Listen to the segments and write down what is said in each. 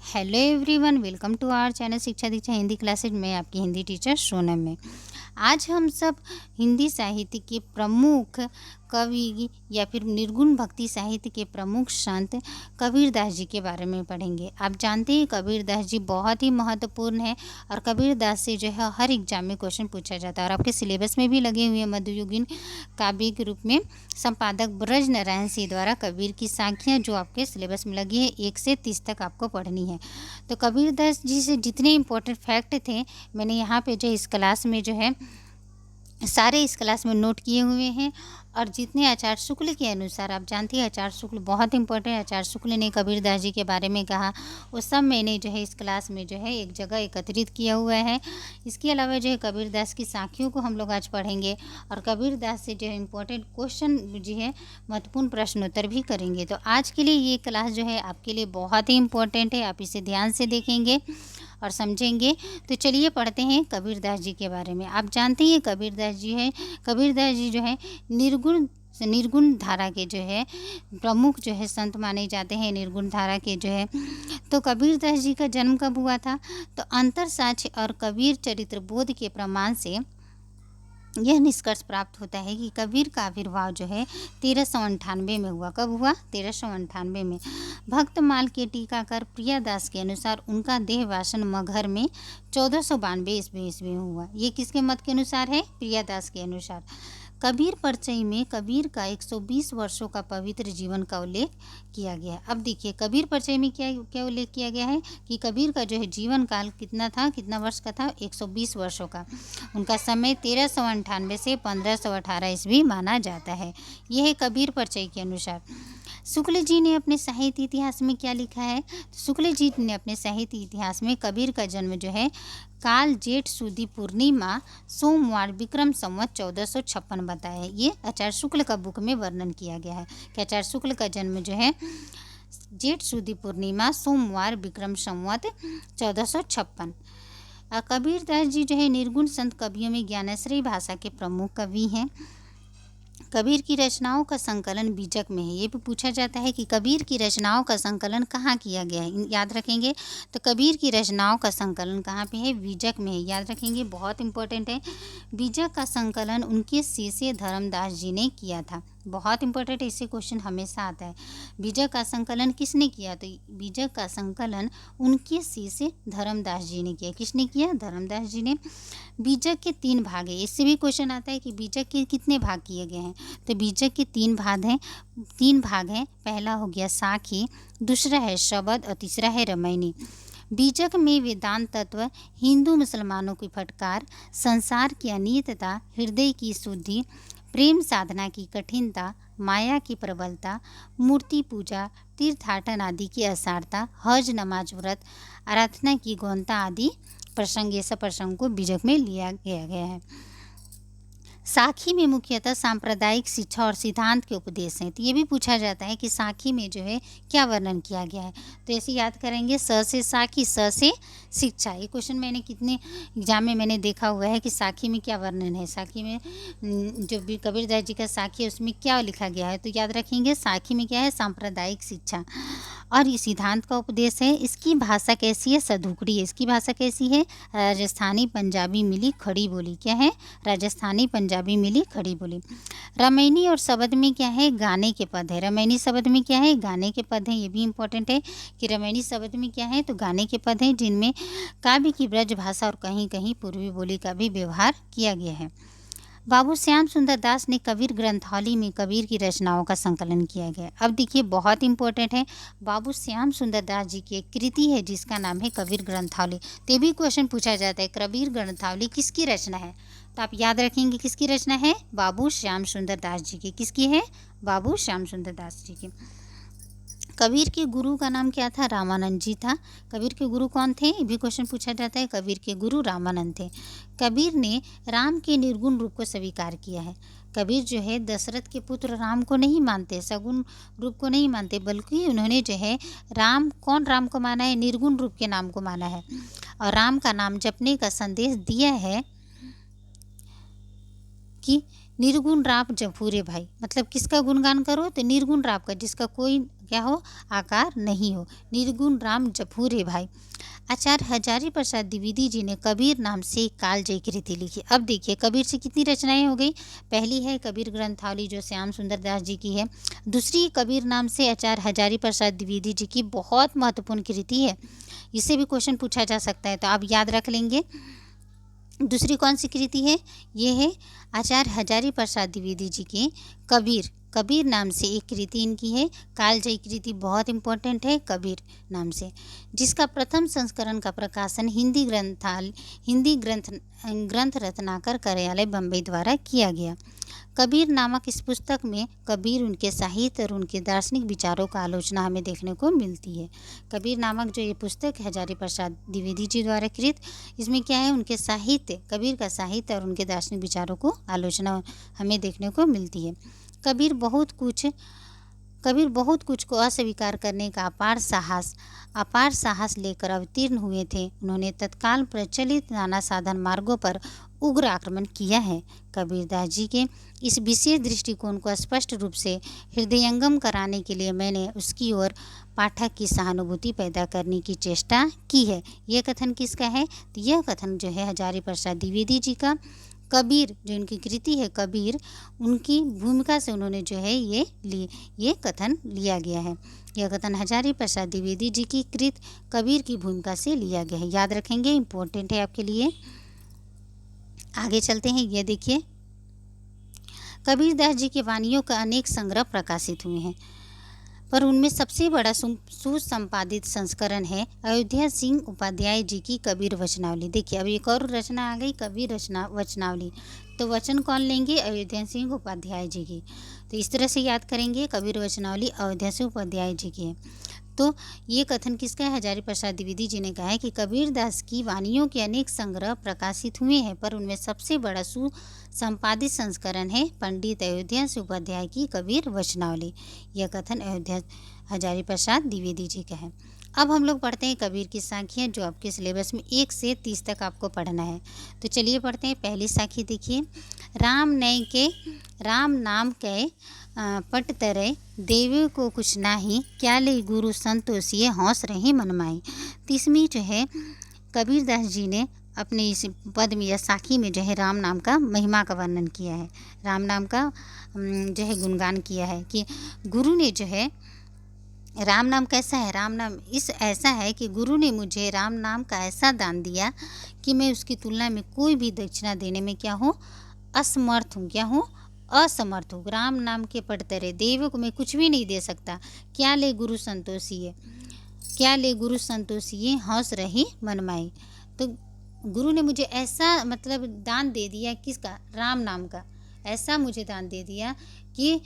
Hello everyone, welcome to our channel Shiksha Diksha Hindi classes में आपकी Hindi teacher Sonam में। आज हम सब हिंदी साहित्य के प्रमुख कवि या फिर निर्गुण भक्ति साहित्य के प्रमुख संत कबीरदास जी के बारे में पढ़ेंगे। आप जानते हैं कबीरदास जी बहुत ही महत्वपूर्ण है और कबीरदास से जो है हर एग्जाम में क्वेश्चन पूछा जाता है और आपके सिलेबस में भी लगे हुए हैं। मध्ययुगीन काव्य के रूप में संपादक ब्रज नारायण सिंह द्वारा कबीर की साखियाँ जो आपके सिलेबस में लगी है 1 से 30 तक आपको पढ़नी है। तो कबीरदास जी से जितने इम्पोर्टेंट फैक्ट थे मैंने यहाँ पे जो इस क्लास में जो है सारे इस क्लास में नोट किए हुए हैं। और जितने आचार्य शुक्ल के अनुसार, आप जानते हैं आचार्य शुक्ल बहुत इंपॉर्टेंट है, आचार्य शुक्ल ने कबीरदास जी के बारे में कहा वो सब मैंने जो है इस क्लास में जो है एक जगह एकत्रित किया हुआ है। इसके अलावा जो है कबीरदास की साखियों को हम लोग आज पढ़ेंगे और कबीरदास से जो है इम्पोर्टेंट क्वेश्चन जो है महत्वपूर्ण प्रश्नोत्तर भी करेंगे। तो आज के लिए ये क्लास जो है आपके लिए बहुत ही इम्पोर्टेंट है, आप इसे ध्यान से देखेंगे और समझेंगे। तो चलिए पढ़ते हैं कबीरदास जी के बारे में। आप जानते हैं कबीरदास जी जो है निर्गुण धारा के जो है प्रमुख जो है संत माने जाते हैं। निर्गुण धारा के जो है तो कबीरदास जी का जन्म कब हुआ था? तो अंतर साक्ष्य और कबीर चरित्र बोध के प्रमाण से यह निष्कर्ष प्राप्त होता है कि कबीर का आविर्भाव जो है 1398 में हुआ। कब हुआ? 1398 में। भक्तमाल के टीकाकार प्रियादास के अनुसार उनका देहवासन मगहर में 1492 ईस्वी में हुआ। ये किसके मत के अनुसार है? प्रियादास के अनुसार। कबीर परिचय में कबीर का 120 वर्षों का पवित्र जीवन का उल्लेख किया गया है। अब देखिए कबीर परिचय में क्या उल्लेख किया गया है कि कबीर का जो है जीवन काल कितना था, कितना वर्ष का था? 120 वर्षों का। उनका समय 1398 से 1518 ईस्वी माना जाता है। यह है कबीर परिचय के अनुसार। शुक्ल जी ने अपने साहित्य इतिहास में क्या लिखा है? तो शुक्ल जी ने अपने साहित्य इतिहास में कबीर का जन्म जो है काल जेठ सुदी पूर्णिमा सोमवार विक्रम संवत 1456 बताया है। ये आचार्य शुक्ल का बुक में वर्णन किया गया है कि आचार्य शुक्ल का जन्म जो है जेठ सुदी पूर्णिमा सोमवार विक्रम संवत 1456। कबीरदास जी जो है निर्गुण संत कवियों में ज्ञानाश्रयी भाषा के प्रमुख कवि हैं। कबीर की रचनाओं का संकलन बीजक में है। ये भी पूछा जाता है कि कबीर की रचनाओं का संकलन कहाँ किया गया है, याद रखेंगे। तो कबीर की रचनाओं का संकलन कहाँ पे है? बीजक में है, याद रखेंगे, बहुत इंपॉर्टेंट है। बीजक का संकलन उनके शिष्य धर्मदास जी ने किया था। बहुत इंपॉर्टेंट है, इससे क्वेश्चन हमेशा आता है। बीजक का संकलन किसने किया? तो बीजक का संकलन उनके शिष्य धर्मदास जी ने किया। किसने किया? धर्मदास जी ने। बीजक के 3 भाग है, इससे भी क्वेश्चन आता है कि बीजक के कितने भाग किए गए हैं? तो बीजक के 3 भाग हैं। पहला हो गया साखी, दूसरा है शबद और तीसरा है रामायणी। बीजक में वेदांत तत्व, हिंदू मुसलमानों की फटकार, संसार की अनियतता, हृदय की शुद्धि, प्रेम साधना की कठिनता, माया की प्रबलता, मूर्ति पूजा, तीर्थाटन आदि की असारता, हज नमाज व्रत, आराधना की गौणता आदि प्रसंग, ये सब प्रसंग को बीजक में लिया गया है। साखी में मुख्यतः सांप्रदायिक शिक्षा और सिद्धांत के उपदेश हैं। तो ये भी पूछा जाता है कि साखी में जो है क्या वर्णन किया गया है। तो ऐसे याद करेंगे, स से साखी, स से शिक्षा। ये क्वेश्चन मैंने कितने एग्जाम में मैंने देखा हुआ है कि साखी में क्या वर्णन है। साखी में जो भी कबीरदास जी का साखी है उसमें क्या लिखा गया है? तो याद रखेंगे साखी में क्या है? सांप्रदायिक शिक्षा और ये सिद्धांत का उपदेश है। इसकी भाषा कैसी है? सधुकड़ी है। इसकी भाषा कैसी है? राजस्थानी पंजाबी मिली खड़ी बोली। क्या है? राजस्थानी पंजाबी मिली खड़ी बोली। रामायणी और शब्द में क्या है? गाने के पद है। रामायणी शब्द में क्या है? गाने के पद हैं। ये भी इंपॉर्टेंट है कि रामायणी शब्द में क्या है? तो गाने के पद हैं, जिनमें काव्य की ब्रज भाषा और कहीं कहीं पूर्वी बोली का भी व्यवहार किया गया है। बाबू श्याम सुंदर दास ने कबीर ग्रंथावली में कबीर की रचनाओं का संकलन किया गया। अब देखिए बहुत इंपॉर्टेंट है, बाबू श्याम सुंदर दास जी की एक कृति है जिसका नाम है कबीर ग्रंथावली। तो भी क्वेश्चन पूछा जाता है कबीर ग्रंथावली किसकी रचना है? तो आप याद रखेंगे किसकी रचना है? बाबू श्याम सुंदर दास जी की। किसकी है? बाबू श्याम सुंदर दास जी की। कबीर के गुरु का नाम क्या था? रामानंद जी था। कबीर के गुरु कौन थे? ये भी क्वेश्चन पूछा जाता है। कबीर के गुरु रामानंद थे। कबीर ने राम के निर्गुण रूप को स्वीकार किया है। कबीर जो है दशरथ के पुत्र राम को नहीं मानते, सगुण रूप को नहीं मानते, बल्कि उन्होंने जो है राम को माना है? निर्गुण रूप के नाम को माना है और राम का नाम जपने का संदेश दिया है कि निर्गुण राम जपू रे भाई। मतलब किसका गुणगान करो? तो निर्गुण राम का, जिसका कोई क्या हो, आकार नहीं हो। निर्गुण राम जपू रे भाई। आचार्य हजारी प्रसाद द्विवेदी जी ने कबीर नाम से कालजयी कृति लिखी। अब देखिए कबीर से कितनी रचनाएं हो गई। पहली है कबीर ग्रंथावली जो श्याम सुंदर दास जी की है। दूसरी कबीर नाम से आचार्य हजारी प्रसाद द्विवेदी जी की बहुत महत्वपूर्ण कृति है। इससे भी क्वेश्चन पूछा जा सकता है, तो आप याद रख लेंगे। दूसरी कौन सी कृति है, ये है आचार्य हजारी प्रसाद द्विवेदी जी की कबीर। कबीर नाम से एक कृति इनकी है। कालजयी कृति बहुत इंपॉर्टेंट है कबीर नाम से, जिसका प्रथम संस्करण का प्रकाशन हिंदी ग्रंथ रत्नाकर कार्यालय बम्बई द्वारा किया गया। कबीर नामक इस पुस्तक में कबीर, उनके साहित्य और उनके दार्शनिक विचारों का आलोचना हमें देखने को मिलती है। कबीर नामक जो ये पुस्तक है हजारी प्रसाद द्विवेदी जी द्वारा कृत, इसमें क्या है, उनके साहित्य, कबीर का साहित्य और उनके दार्शनिक विचारों को आलोचना हमें देखने को मिलती है। कबीर बहुत कुछ को अस्वीकार करने का अपार साहस लेकर अवतीर्ण हुए थे। उन्होंने तत्काल प्रचलित नाना साधन मार्गों पर उग्र आक्रमण किया है। कबीरदास जी के इस विशेष दृष्टिकोण को स्पष्ट रूप से हृदयंगम कराने के लिए मैंने उसकी ओर पाठक की सहानुभूति पैदा करने की चेष्टा की है। यह कथन किसका है, तो यह कथन जो है हजारी प्रसाद द्विवेदी जी का। कबीर जो उनकी कृति है कबीर, उनकी भूमिका से उन्होंने जो है ये कथन लिया गया है। यह कथन हजारी प्रसाद द्विवेदी जी की कृत कबीर की भूमिका से लिया गया है। याद रखेंगे, इम्पोर्टेंट है आपके लिए। आगे चलते हैं। ये देखिए कबीरदास जी के वाणियों का अनेक संग्रह प्रकाशित हुए हैं, पर उनमें सबसे बड़ा सुसंपादित संस्करण है अयोध्या सिंह उपाध्याय जी की कबीर वचनावली। देखिए अब एक और रचना आ गई, कबीर वचनावली। तो वचन कौन लेंगे, अयोध्या सिंह उपाध्याय जी की। तो इस तरह से याद करेंगे, कबीर वचनावली अयोध्या सिंह उपाध्याय जी की है। तो ये कथन किसका है, हजारी प्रसाद द्विवेदी जी ने कहा है कि कबीरदास की वाणियों के अनेक संग्रह प्रकाशित हुए हैं, पर उनमें सबसे बड़ा सुसंपादित संस्करण है पंडित अयोध्या सिंह उपाध्याय की कबीर वचनावली। यह कथन हजारी प्रसाद द्विवेदी जी का है। अब हम लोग पढ़ते हैं कबीर की साखियाँ, जो आपके सिलेबस में 1 से 30 तक आपको पढ़ना है। तो चलिए पढ़ते हैं। पहली साखी देखिए, राम नाम के पट तरे देवे को कुछ नाही, क्या ले गुरु संतोषिए हौस रहे मनमाई। तो इसमें जो है कबीरदास जी ने अपने इस पद में या साखी में जो है राम नाम का महिमा का वर्णन किया है, राम नाम का जो है गुणगान किया है कि गुरु ने जो है, राम नाम कैसा है, राम नाम ऐसा है कि गुरु ने मुझे राम नाम का ऐसा दान दिया कि मैं उसकी तुलना में कोई भी दक्षिणा देने में क्या हूँ, असमर्थ हूँ। क्या हूँ, असमर्थ हूँ। राम नाम के पढ़तरे देव को मैं कुछ भी नहीं दे सकता। क्या ले गुरु संतोषिए हौस रही मनमाई। तो गुरु ने मुझे ऐसा मतलब दान दे दिया, किसका, राम नाम का ऐसा मुझे दान दे दिया कि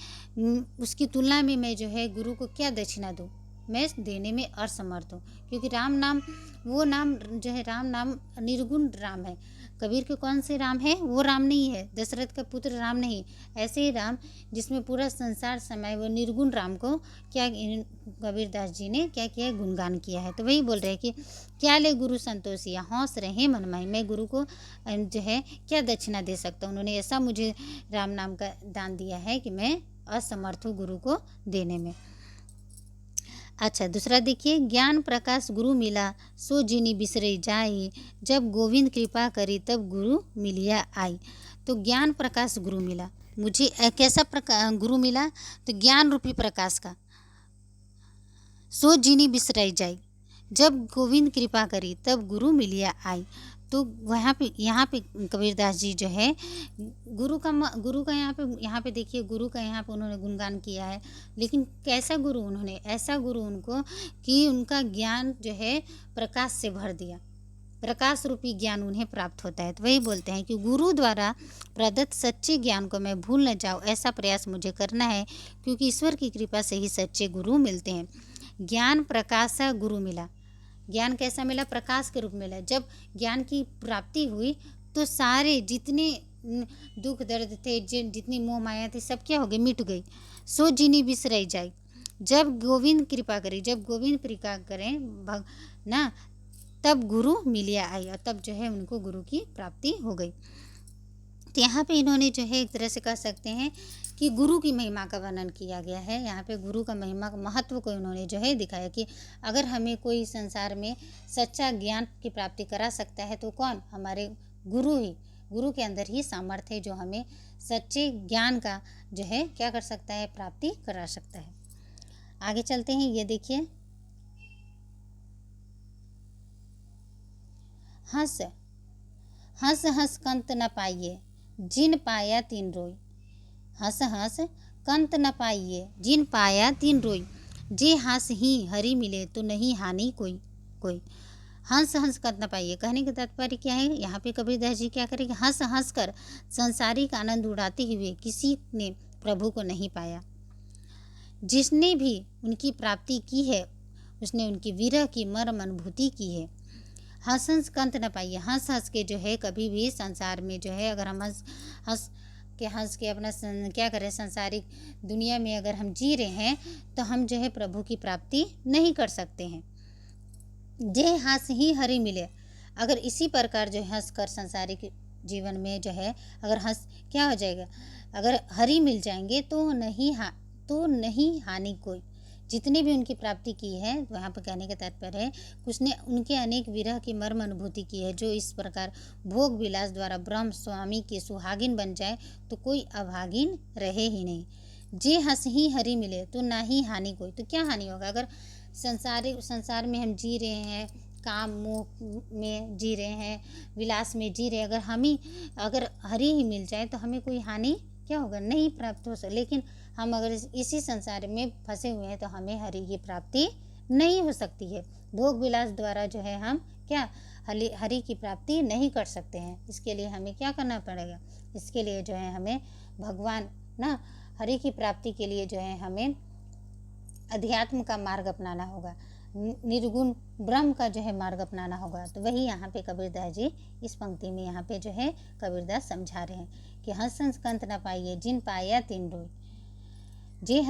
उसकी तुलना में मैं जो है गुरु को क्या दक्षिणा दूँ, मैं देने में असमर्थ हूँ। क्योंकि राम नाम, वो नाम जो है राम नाम निर्गुण राम है। कबीर के कौन से राम है, वो राम नहीं है, दशरथ का पुत्र राम नहीं, ऐसे ही राम जिसमें पूरा संसार समाये, वो निर्गुण राम को क्या कबीरदास जी ने क्या किया, गुणगान किया है। तो वही बोल रहे हैं कि क्या ले गुरु संतोषिया हौस रहे मनमाई, मैं गुरु को जो है क्या दक्षिणा दे सकता हूँ। उन्होंने ऐसा मुझे राम नाम का दान दिया है कि मैं असमर्थ हूँ गुरु को देने में। अच्छा दूसरा देखिए, ज्ञान प्रकाश गुरु मिला सो जिनी बिसरे जाई, जब गोविंद कृपा करी तब गुरु मिलिया आई। तो ज्ञान प्रकाश गुरु मिला मुझे, कैसा गुरु मिला, तो ज्ञान रूपी प्रकाश का। सो जिनी बिसराई जाई, जब गोविंद कृपा करी तब गुरु मिलिया आई। तो यहाँ पे कबीरदास जी जो है गुरु का यहाँ पे देखिए गुरु का यहाँ पे उन्होंने गुणगान किया है। लेकिन कैसा गुरु, उन्होंने ऐसा गुरु उनको कि उनका ज्ञान जो है प्रकाश से भर दिया, प्रकाश रूपी ज्ञान उन्हें प्राप्त होता है। तो वही बोलते हैं कि गुरु द्वारा प्रदत्त सच्चे ज्ञान को मैं भूल न जाऊँ, ऐसा प्रयास मुझे करना है, क्योंकि ईश्वर की कृपा से ही सच्चे गुरु मिलते हैं। ज्ञान प्रकाश गुरु मिला, ज्ञान कैसा मिला, प्रकाश के रूप में मिला। जब ज्ञान की प्राप्ति हुई तो सारे जितने दुख दर्द थे, जितनी मोह माया थी, सब क्या हो गए, मिट गई। सो जिनी बिसराई जाए, जब गोविंद कृपा करे, जब गोविंद कृपा करें ना, तब गुरु मिलिया आई, और तब जो है उनको गुरु की प्राप्ति हो गई। तो यहाँ पे इन्होंने जो है एक तरह से कह सकते हैं कि गुरु की महिमा का वर्णन किया गया है। यहाँ पे गुरु का महिमा का महत्व को इन्होंने जो है दिखाया कि अगर हमें कोई संसार में सच्चा ज्ञान की प्राप्ति करा सकता है तो कौन? हमारे गुरु ही। गुरु के अंदर ही सामर्थ्य है जो हमें सच्चे ज्ञान का जो है क्या कर सकता है? प्राप्ति करा सकता है। आगे चलते हैं, ये देखिए, हंस हंस हंस कंत न पाइए, जिन पाया तीन रोई। हंस हंस कंत न पाइए, जिन पाया तीन रोई। जे हंस ही हरि मिले तो नहीं हानि कोई कोई। हंस हंस कंत न पाइए, कहने का तात्पर्य क्या है? यहाँ पे कबीरदास जी क्या करेंगे? हंस हंस कर सांसारिक आनंद उड़ाते हुए किसी ने प्रभु को नहीं पाया। जिसने भी उनकी प्राप्ति की है उसने उनकी विरह की मर्म अनुभूति की है। हंस हंस कंत न पाइए, हंस हंस के जो है कभी भी संसार में जो है अगर हम हंस के अपना क्या करें, संसारिक दुनिया में अगर हम जी रहे हैं तो हम जो है प्रभु की प्राप्ति नहीं कर सकते हैं। जे हंस ही हरि मिले, अगर इसी प्रकार जो हंस कर संसारिक जीवन में जो है अगर हंस क्या हो जाएगा, अगर हरि मिल जाएंगे तो नहीं हानि कोई। जितने भी उनकी प्राप्ति की है, वहाँ पर कहने का तात्पर्य है उसने उनके अनेक विरह की मर्म अनुभूति की है। जो इस प्रकार भोग विलास द्वारा ब्रह्म स्वामी के सुहागिन बन जाए तो कोई अभागिन रहे ही नहीं। जे हंस ही हरि मिले तो ना ही हानि कोई। तो क्या हानि होगा? अगर संसार में हम जी रहे हैं, काम मोह में जी रहे हैं, विलास में जी रहे हैं, अगर हरि ही मिल जाए तो हमें कोई हानि क्या होगा? नहीं प्राप्त हो सकती। लेकिन हम अगर इसी संसार में फंसे हुए हैं तो हमें हरि की प्राप्ति नहीं हो सकती है। भोग विलास द्वारा जो है हम क्या हरि की प्राप्ति नहीं कर सकते हैं। इसके लिए हमें क्या करना पड़ेगा? इसके लिए जो है हमें भगवान ना हरि की प्राप्ति के लिए जो है हमें अध्यात्म का मार्ग अपनाना होगा, निर्गुण ब्रह्म का जो है मार्ग अपनाना होगा। तो वही यहाँ पे कबीरदास जी इस पंक्ति में यहाँ पे जो है कबीरदास समझा रहे हैं कि हंस हंस कंत न पाइए, जिन पाया तीन रोई। जे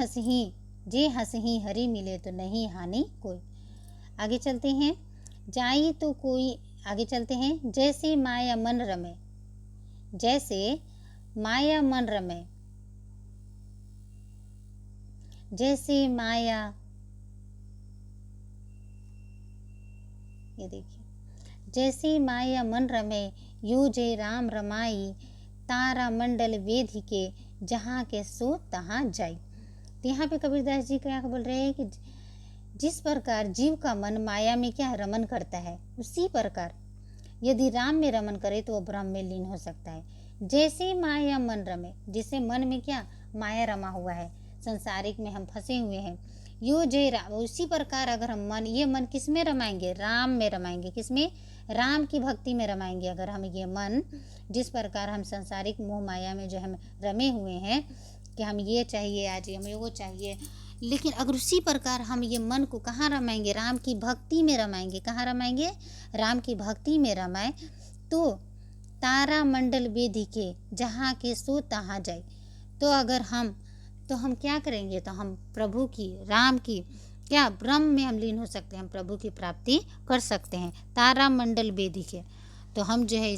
हंस ही हरि मिले तो नहीं हानि कोई। आगे चलते हैं, जाई तो कोई, आगे चलते हैं, जैसे माया मन रमे, जैसे माया मन रमे, जैसे माया, ये देखिए, जैसे माया मन रमे, यू जय राम रमाई, तारा मंडल वेद के, जहाँ के सो तहाँ जाई। तो यहाँ पे कबीरदास जी क्या बोल रहे हैं कि जिस प्रकार जीव का मन माया में क्या रमन करता है, उसी प्रकार यदि राम में रमन करे तो वो ब्रह्म में लीन हो सकता है। जैसे माया मन रमे, जिसे मन में क्या माया रमा हुआ है, संसारिक में हम फंसे हुए हैं, यो जय राम, उसी प्रकार अगर हम ये मन किस में रमाएंगे? राम में रमाएंगे। किस में? राम की भक्ति में रमाएंगे। अगर हम ये मन जिस प्रकार हम संसारिक मोह माया में जो हम रमे हुए हैं कि हम ये चाहिए, आज हमें वो चाहिए, लेकिन अगर उसी प्रकार हम ये मन को कहाँ रमाएंगे? राम की भक्ति में रमाएंगे। कहाँ रमाएंगे? राम की भक्ति में रमाए तो तारा मंडल वेदी के, जहाँ के सो तहाँ जाए। तो अगर हम क्या करेंगे? तो हम प्रभु की, राम की क्या ब्रह्म में हम लीन हो सकते हैं, हम प्रभु की प्राप्ति कर सकते हैं। तारा मंडल वेदी के, तो हम जो है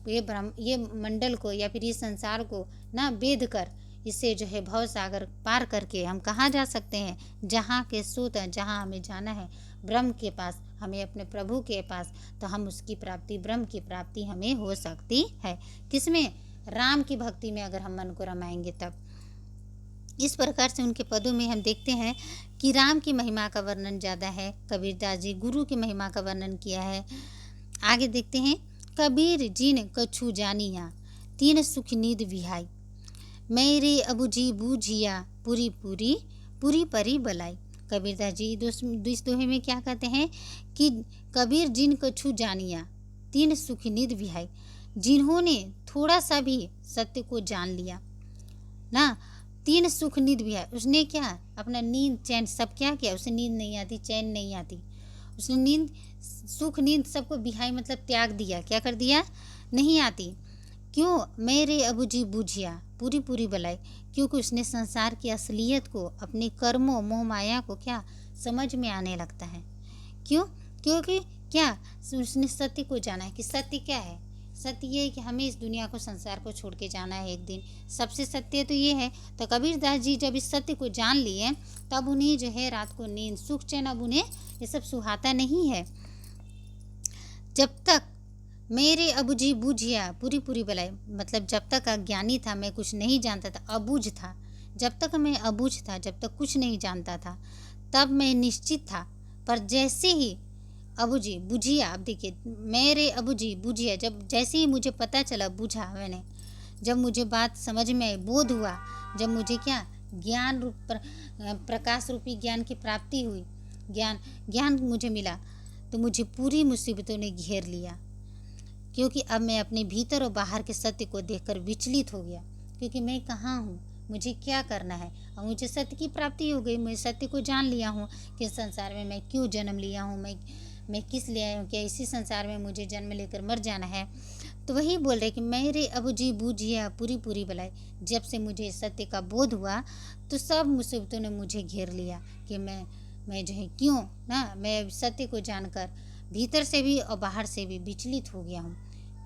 ये मंडल को या फिर इस संसार को ना वेद कर, इससे जो है भव सागर पार करके हम कहाँ जा सकते हैं? जहाँ के सूत हैं, जहाँ हमें जाना है ब्रह्म के पास, हमें अपने प्रभु के पास, तो हम उसकी प्राप्ति, ब्रह्म की प्राप्ति हमें हो सकती है। किसमें? राम की भक्ति में अगर हम मन को रमाएंगे तब। इस प्रकार से उनके पदों में हम देखते हैं कि राम की महिमा का वर्णन ज़्यादा है। कबीरदास जी गुरु की महिमा का वर्णन किया है। आगे देखते हैं, कबीर जिन कछु जानिया, तीन सुख नींद विहाई, मेरे अबू जी बूझिया, पूरी पूरी पूरी परी बलाई। कबीरदास जी इस दोहे में क्या कहते हैं कि कबीर जिन कछु जानिया, तीन सुख नींद विहाई, जिन्होंने थोड़ा सा भी सत्य को जान लिया ना, तीन सुख नींद भी है। उसने क्या अपना नींद चैन सब क्या किया? उसे नींद नहीं आती, चैन नहीं आती, उसने नींद सुख नींद सबको बिहाई मतलब त्याग दिया। क्या कर दिया? नहीं आती। क्यों? मेरे अबू जी बूझिया, पूरी पूरी बलाई, क्योंकि उसने संसार की असलियत को, अपने कर्मों मोह माया को क्या समझ में आने लगता है। क्यों? क्योंकि क्या उसने सत्य को जाना है कि सत्य क्या है, सत्य ये है कि हमें इस दुनिया को, संसार को छोड़ के जाना है एक दिन। सबसे सत्य तो ये है। तो कबीरदास जी जब इस सत्य को जान लिए तब उन्हें जो है रात को नींद, सुख, चैन अब उन्हें ये सब सुहाता नहीं है। जब तक मेरे अबूझी बूझिया पूरी पूरी बलाई, मतलब जब तक अज्ञानी था, मैं कुछ नहीं जानता था, अबूझ था, जब तक मैं अबूझ था, जब तक कुछ नहीं जानता था, तब मैं निश्चित था। पर जैसे ही अबूझी बुझिया, अब देखिए, मेरे अबूझी बुझिया, जब जैसे ही मुझे पता चला, बूझा मैंने, जब मुझे बात समझ में आई, बोध हुआ, जब मुझे क्या ज्ञान रूप प्रकाश रूपी ज्ञान की प्राप्ति हुई, ज्ञान मुझे मिला, तो मुझे पूरी मुसीबतों ने घेर लिया। क्योंकि अब मैं अपने भीतर और बाहर के सत्य को देखकर विचलित हो गया। क्योंकि मैं कहाँ हूँ, मुझे क्या करना है, और मुझे सत्य की प्राप्ति हो गई। मैं सत्य को जान लिया हूँ कि संसार में मैं क्यों जन्म लिया हूँ, मैं किस लिए आया हूँ, क्या इसी संसार में मुझे जन्म लेकर मर जाना है। तो वही बोल रहे कि मेरे अबूझी बूझिया पूरी पूरी बलाई। जब से मुझे सत्य का बोध हुआ तो सब मुसीबतों ने मुझे घेर लिया कि मैं जो है क्यों ना, मैं सत्य को जानकर भीतर से भी और बाहर से भी विचलित हो गया हूँ।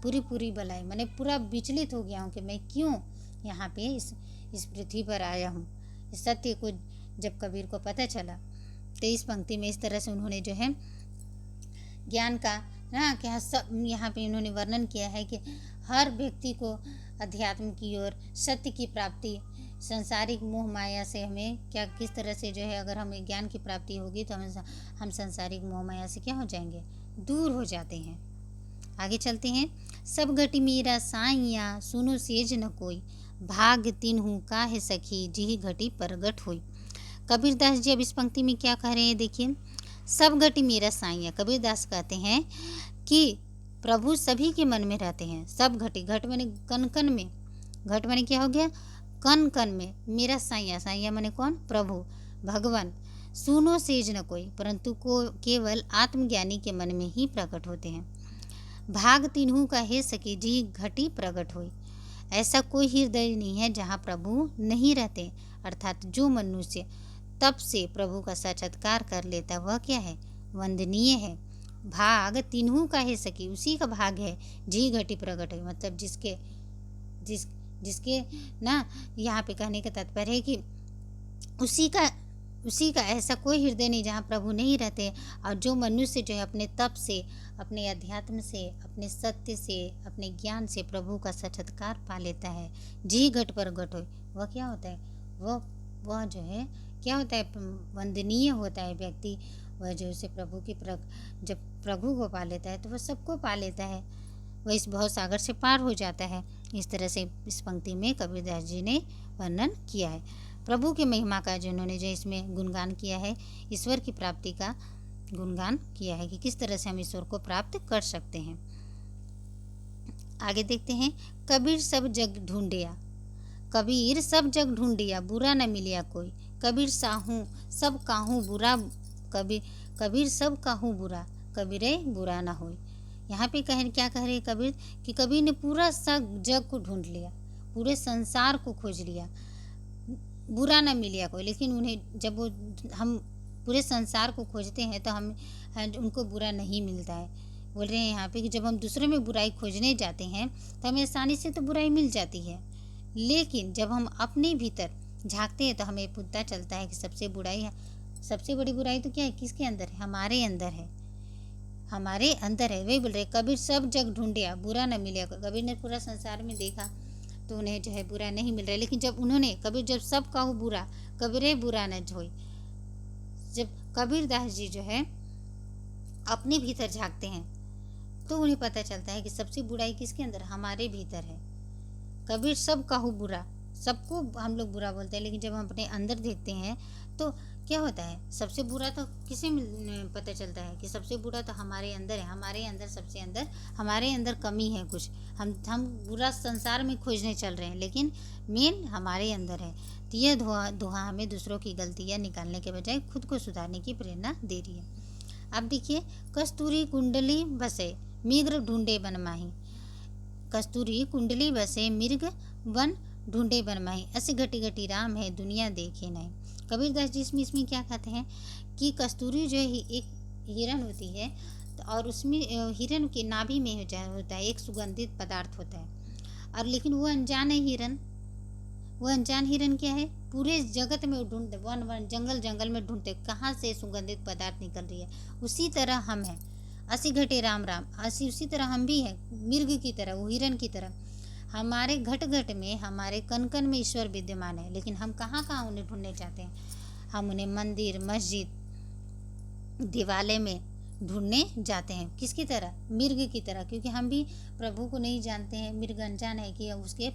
पूरी पूरी बलाई, मैंने पूरा विचलित हो गया हूँ कि मैं क्यों यहाँ पे इस पृथ्वी पर आया हूँ। इस सत्य को जब कबीर को पता चला तो इस पंक्ति में इस तरह से उन्होंने जो है ज्ञान का ना क्या सब यहाँ पे उन्होंने वर्णन किया है कि हर व्यक्ति को अध्यात्म की ओर, सत्य की प्राप्ति, संसारिक मोह माया से हमें क्या, किस तरह से जो है, अगर हमें ज्ञान की प्राप्ति होगी तो हम संसारिक मोह माया से क्या हो जाएंगे, दूर हो जाते हैं। आगे चलते हैं। सब घटी मीरा साइया, सुनो सेज न कोई, भाग तिन्हु काहे सखी, जिहि घटी प्रगट होई। कबीरदास जी अब इस पंक्ति में क्या कह रहे हैं, देखिए, सब घटी मीरा साइया। कबीरदास कहते हैं कि प्रभु सभी के मन में रहते हैं। सब घटी, घट माने कन कन में, घट माने क्या हो गया, कन कन में, मेरा साइया, साइया माने कौन, प्रभु भगवान। सुनो सेज न कोई, परंतु को केवल आत्मज्ञानी के मन में ही प्रकट होते हैं। भाग तिन्हु का हे सके, जी घटी प्रकट होई। ऐसा कोई हृदय नहीं है जहाँ प्रभु नहीं रहते, अर्थात जो मनुष्य तब से प्रभु का साक्षात्कार कर लेता वह क्या है, वंदनीय है। भाग तिन्हु का हे सकी, उसी का भाग है, जी घटी प्रकट है, मतलब जिसके ना, यहाँ पे कहने का तात्पर्य है कि उसी का ऐसा कोई हृदय नहीं जहाँ प्रभु नहीं रहते। और जो मनुष्य जो है अपने तप से, अपने अध्यात्म से, अपने सत्य से, अपने ज्ञान से प्रभु का साक्षात्कार पा लेता है, जी घट प्रगट हो, वह क्या होता है, वह जो है क्या होता है, वंदनीय होता है व्यक्ति। वह जो से प्रभु की जब प्रभु को पा लेता है तो वह सबको पा लेता है, वह इस भव सागर से पार हो जाता है। इस तरह से इस पंक्ति में कबीरदास जी ने वर्णन किया है प्रभु के महिमा का, जिन्होंने जो इसमें गुणगान किया है, ईश्वर की प्राप्ति का गुणगान किया है कि किस तरह से हम ईश्वर को प्राप्त कर सकते हैं। आगे देखते हैं। कबीर सब जग ढूंढिया, कबीर सब जग ढूंढिया, बुरा न मिलिया कोई। कबीर साहू सब काहू बुरा, कबीर सब काहू बुरा, कबीरे बुरा ना होई। यहाँ पे क्या कह रहे कबीर कि कबीर ने पूरा सब जग को ढूंढ लिया, पूरे संसार को खोज लिया, बुरा ना मिलिया कोई। लेकिन उन्हें जब वो हम पूरे संसार को खोजते हैं तो हम उनको बुरा नहीं मिलता है। बोल रहे हैं यहाँ पे कि जब हम दूसरे में बुराई खोजने जाते हैं तो हमें आसानी से तो बुराई मिल जाती है, लेकिन जब हम अपने भीतर झांकते हैं तो हमें पता चलता है कि सबसे बड़ी बुराई तो क्या है, किसके अंदर है, हमारे अंदर है, हमारे अंदर है। वही बोल रहे कबीर सब जग ढूंढिया, बुरा न मिले। कबीर ने पूरा संसार में देखा तो उन्हें जो है बुरा नहीं मिल रहा है, लेकिन जब सब कहूँ बुरा, कबीरे बुरा न होई। जब कबीरदास जी जो है अपने भीतर झांकते हैं तो उन्हें पता चलता है कि सबसे बुराई किसके अंदर, हमारे भीतर है। कबीर सब कहूँ बुरा, सबको हम लोग बुरा बोलते हैं, लेकिन जब हम अपने अंदर देखते हैं तो क्या होता है, सबसे बुरा तो किसे पता चलता है कि सबसे बुरा तो हमारे अंदर है, हमारे अंदर सबसे अंदर हमारे अंदर कमी है कुछ। हम बुरा संसार में खोजने चल रहे हैं, लेकिन मेन हमारे अंदर है। तो यह दोहा हमें दूसरों की गलतियाँ निकालने के बजाय खुद को सुधारने की प्रेरणा दे रही है। अब देखिए, कस्तूरी कुंडली बसे मृग ढूंढे बन माही, कस्तूरी कुंडली बसे मृग वन ढूंढे बन माही, ऐसे घटी घटी राम है दुनिया देखे नहीं। कबीरदास जी इसमें क्या कहते हैं कि कस्तूरी जो है एक हिरन होती है, और उसमें हिरन के नाभि में होता है एक सुगंधित पदार्थ होता है। और लेकिन वो अनजान है हिरन, वो अनजान हिरन क्या है, पूरे जगत में ढूंढते, वन वन जंगल जंगल में ढूंढते कहाँ से सुगंधित पदार्थ निकल रही है। उसी तरह हम हैं, असी घटे राम राम, उसी तरह हम भी हैं, मिर्ग की तरह, वो हिरन की तरह। हमारे घट घट में, हमारे कण कण में ईश्वर विद्यमान है, लेकिन हम कहाँ कहाँ उन्हें ढूंढने चाहते हैं। हम उन्हें मंदिर, मस्जिद, दिवालय में ढूंढने जाते हैं। किसकी तरह, मिर्ग की तरह, क्योंकि हम भी प्रभु को नहीं जानते हैं। मिर्ग अनजान है कि उसके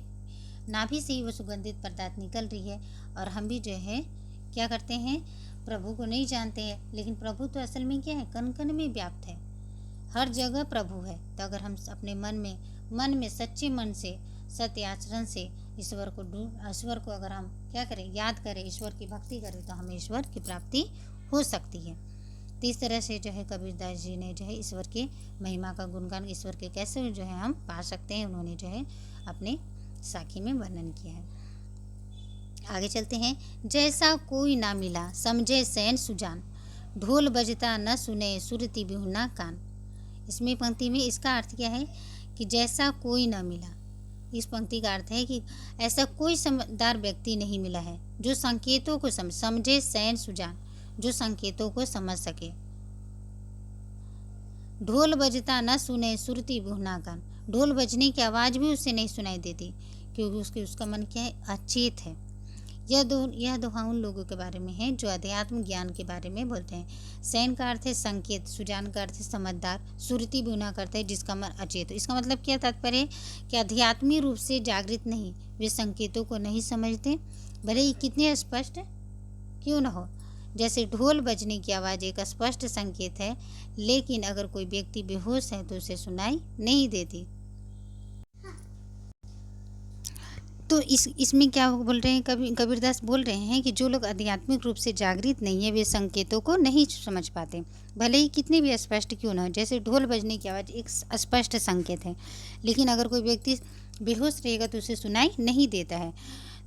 नाभि से ही वो सुगंधित पदार्थ निकल रही है, और हम भी जो है क्या करते हैं, प्रभु को नहीं जानते हैं। लेकिन प्रभु तो असल में क्या है, कण कण में व्याप्त है, हर जगह प्रभु है। तो अगर हम अपने मन में सच्चे मन से, सत्य आचरण से ईश्वर को अगर हम क्या करें, याद करें, ईश्वर की भक्ति करें, तो हमें ईश्वर की प्राप्ति हो सकती है। तो इस तरह से जो है कबीरदास जी ने जो है ईश्वर के महिमा का गुणगान, ईश्वर के कैसे जो है हम पा सकते हैं, उन्होंने जो है अपने साखी में वर्णन किया है। आगे चलते हैं। जैसा कोई ना मिला समझे सैन सुजान, ढोल बजता न सुने सुरती बिहुना कान। इसमें पंक्ति में इसका अर्थ क्या है कि जैसा कोई ना मिला, इस पंक्ति का अर्थ है कि ऐसा कोई समझदार व्यक्ति नहीं मिला है जो संकेतों को समझे सैन सुजान, जो संकेतों को समझ सके। ढोल बजता न सुने सुरती बिहुना कान, ढोल बजने की आवाज़ भी उसे नहीं सुनाई देती, क्योंकि उसका मन क्या है, अचेत है। यह दोहा उन लोगों के बारे में है जो अध्यात्म ज्ञान के बारे में बोलते हैं। सैन का अर्थ है संकेत, सुजान का अर्थ है समझदार, सुरती बिहुना करता है जिसका मन अचेत हो। इसका मतलब क्या तात्पर्य है कि आध्यात्मिक रूप से जागृत नहीं, वे संकेतों को नहीं समझते, भले ही कितने स्पष्ट क्यों न हो। जैसे ढोल बजने की आवाज़ एक स्पष्ट संकेत है, लेकिन अगर कोई व्यक्ति बेहोश है तो उसे सुनाई नहीं देती। तो इसमें क्या बोल रहे हैं, कबीरदास बोल रहे हैं कि जो लोग आध्यात्मिक रूप से जागृत नहीं है, वे संकेतों को नहीं समझ पाते, भले ही कितने भी स्पष्ट क्यों ना हो। जैसे ढोल बजने की आवाज़ एक स्पष्ट संकेत है, लेकिन अगर कोई व्यक्ति बेहोश रहेगा तो उसे सुनाई नहीं देता है।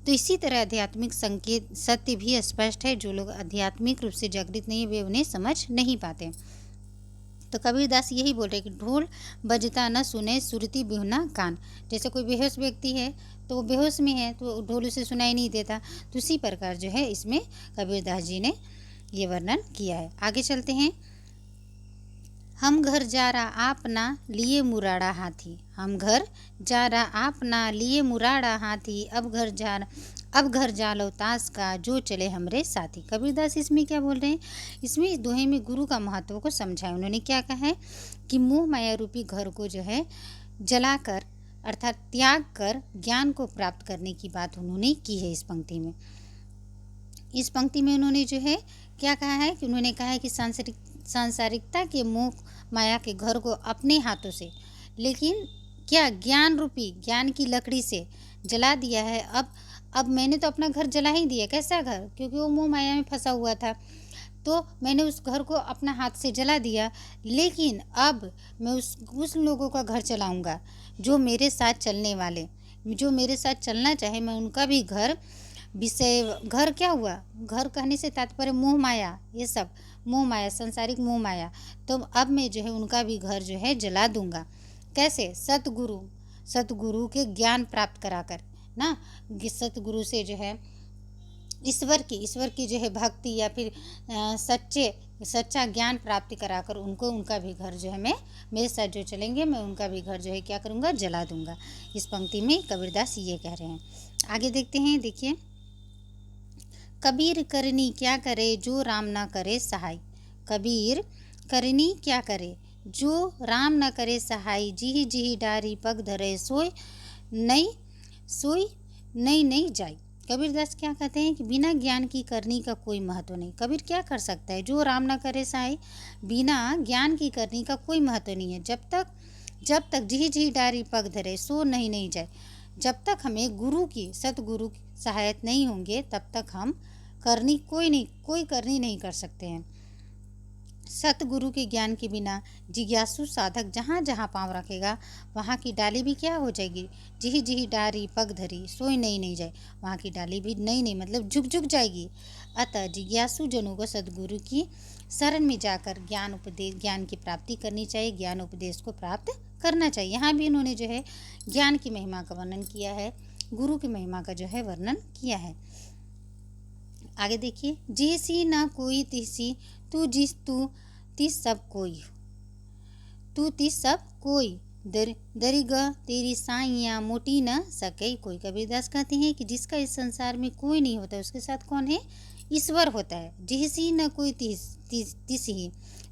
तो इसी तरह आध्यात्मिक संकेत सत्य भी स्पष्ट है, जो लोग आध्यात्मिक रूप से जागृत नहीं है, वे उन्हें समझ नहीं पाते। तो कबीरदास यही बोल रहे कि ढोल बजता न सुने सुरती बिहुना कान। जैसे कोई बेहोश व्यक्ति है तो वो बेहोश में है, तो ढोल उसे सुनाई नहीं देता। तो उसी प्रकार जो है इसमें कबीरदास जी ने ये वर्णन किया है। आगे चलते हैं। हम घर जा रहा आप ना लिए मुराड़ा हाथी, हम घर जा रहा आप ना लिए मुराड़ा हाथी, अब घर जा लो ताश का जो चले हमरे साथी। कबीरदास इसमें क्या बोल रहे हैं, इसमें इस दोहे में गुरु का महत्व को समझाया। उन्होंने क्या कहा है कि मोह माया रूपी घर को जो है जलाकर अर्थात त्याग कर ज्ञान को प्राप्त करने की बात उन्होंने की है। इस पंक्ति में उन्होंने जो है क्या कहा है कि उन्होंने कहा है कि सांसारिकता के मोह माया के घर को अपने हाथों से, लेकिन क्या ज्ञान रूपी ज्ञान की लकड़ी से जला दिया है। अब मैंने तो अपना घर जला ही दिया। कैसा घर, क्योंकि वो मोह माया में फंसा हुआ था, तो मैंने उस घर को अपना हाथ से जला दिया। लेकिन अब मैं उस लोगों का घर चलाऊंगा जो मेरे साथ चलने वाले, जो मेरे साथ चलना चाहे, मैं उनका भी घर घर क्या हुआ, घर कहने से तात्पर्य मोह माया, ये सब मोह माया, संसारिक मोह माया। तो अब मैं जो है उनका भी घर जो है जला दूंगा। कैसे, सतगुरु के ज्ञान प्राप्त कराकर ना, सतगुरु से जो है ईश्वर की जो है भक्ति या फिर सच्चा ज्ञान प्राप्ति कराकर उनका भी घर जो है मैं, मेरे साथ जो चलेंगे मैं उनका भी घर जो है क्या करूँगा, जला दूंगा। इस पंक्ति में कबीरदास ये कह रहे हैं। आगे देखते हैं। देखिए, कबीर करनी क्या करे जो राम ना करे सहाय, कबीर करनी क्या करे जो राम ना करे सहाय, जिहि जिहि डारी पग धरे सोई नहीं जाय। कबीरदास क्या कहते हैं कि बिना ज्ञान की करनी का कोई महत्व नहीं। कबीर क्या कर सकता है, जो राम ना करे सहाय, बिना ज्ञान की करनी का कोई महत्व नहीं है। जब तक जिहि जिहि डारी पग धरे सो नहीं जाए, जब तक हमें सतगुरु की सहायता नहीं होंगे, तब तक हम कोई करनी नहीं कर सकते हैं। सतगुरु के ज्ञान के बिना जिज्ञासु साधक जहाँ जहाँ पाँव रखेगा वहाँ की डाली भी क्या हो जाएगी, जिही जिही डारी पग धरी सोई नई नहीं जाए, वहाँ की डाली भी नई नहीं मतलब झुक झुक जाएगी। अतः जिज्ञासु जनों को सतगुरु की शरण में जाकर ज्ञान की प्राप्ति करनी चाहिए, ज्ञान उपदेश को प्राप्त करना चाहिए। यहाँ भी उन्होंने जो है ज्ञान की महिमा का वर्णन किया है, गुरु की महिमा का जो है वर्णन किया है। आगे देखिए, जैसी ना कोई तिसी तू जिस तू तिस सब कोई, तू तिस सब कोई दरिग तेरी साइयाँ मोटी न सके कोई। कबीरदास कहते हैं कि जिसका इस संसार में कोई नहीं होता उसके साथ कौन है, ईश्वर होता है। जैसी न कोई तिस ही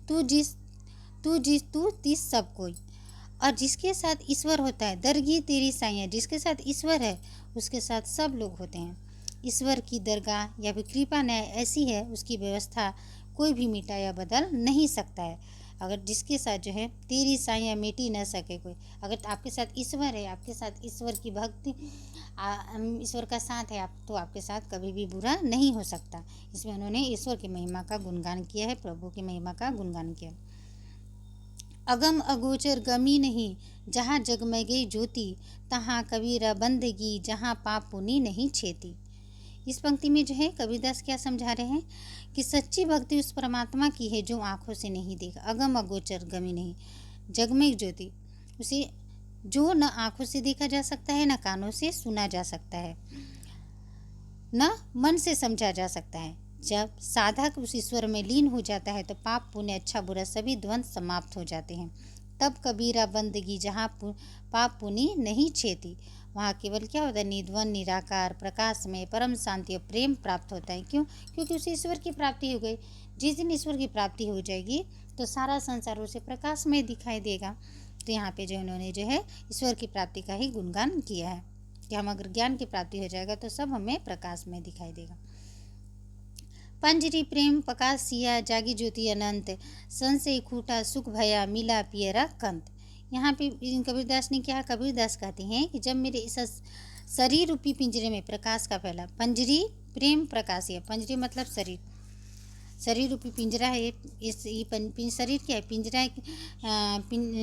तू जिस तू तिस सब कोई, और जिसके साथ ईश्वर होता है दरगी तेरी साइयाँ, जिसके साथ ईश्वर है उसके साथ सब लोग होते हैं। ईश्वर की दरगाह या फिर कृपा न्याय ऐसी है, उसकी व्यवस्था कोई भी मिटा या बदल नहीं सकता है। अगर जिसके साथ जो है तेरी साइयाँ मिटी न सके कोई, अगर आपके साथ ईश्वर है, आपके साथ ईश्वर की भक्ति, ईश्वर का साथ है आप, तो आपके साथ कभी भी बुरा नहीं हो सकता। इसमें उन्होंने ईश्वर की महिमा का गुणगान किया है, प्रभु की महिमा का गुणगान किया। अगम अगोचर गमी नहीं जहाँ जगमगे ज्योति, तहाँ कबीरा बंदगी जहाँ पाप पुनि नहीं छेती। इस पंक्ति में जो है कबीरदास क्या समझा रहे हैं कि सच्ची भक्ति उस परमात्मा की है जो आँखों से नहीं देखा। अगम अगोचर गमी नहीं, जगमग ज्योति, उसे जो न आँखों से देखा जा सकता है, न कानों से सुना जा सकता है, न मन से समझा जा सकता है। जब साधक उस ईश्वर में लीन हो जाता है तो पाप पुण्य अच्छा बुरा सभी द्वंद समाप्त हो जाते हैं। तब कबीरा बंदगी जहाँ पाप पुण्य नहीं छेती, वहाँ केवल क्या होता है, निद्वंद निराकार प्रकाश में परम शांति और प्रेम प्राप्त होता है। क्यों? क्योंकि उसे ईश्वर की प्राप्ति हो गई। जिस दिन ईश्वर की प्राप्ति हो जाएगी तो सारा संसार उसे प्रकाश में दिखाई देगा। तो यहाँ पे जो उन्होंने जो है ईश्वर की प्राप्ति का ही गुणगान किया है कि हम अगर ज्ञान की प्राप्ति हो जाएगा तो सब हमें प्रकाश में दिखाई देगा। पंजरी प्रेम प्रकाश सिया जागी ज्योति अनंत, संशय खूटा सुख भया मिला पियरा कंत। यहाँ पे कबीरदास ने क्या, कबीरदास कहते हैं कि जब मेरे इस शरीर रूपी पिंजरे में प्रकाश का फैला, पंजरी प्रेम प्रकाश है, पंजरी मतलब शरीर, शरीर रूपी पिंजरा है, शरीर क्या है, पिंजरा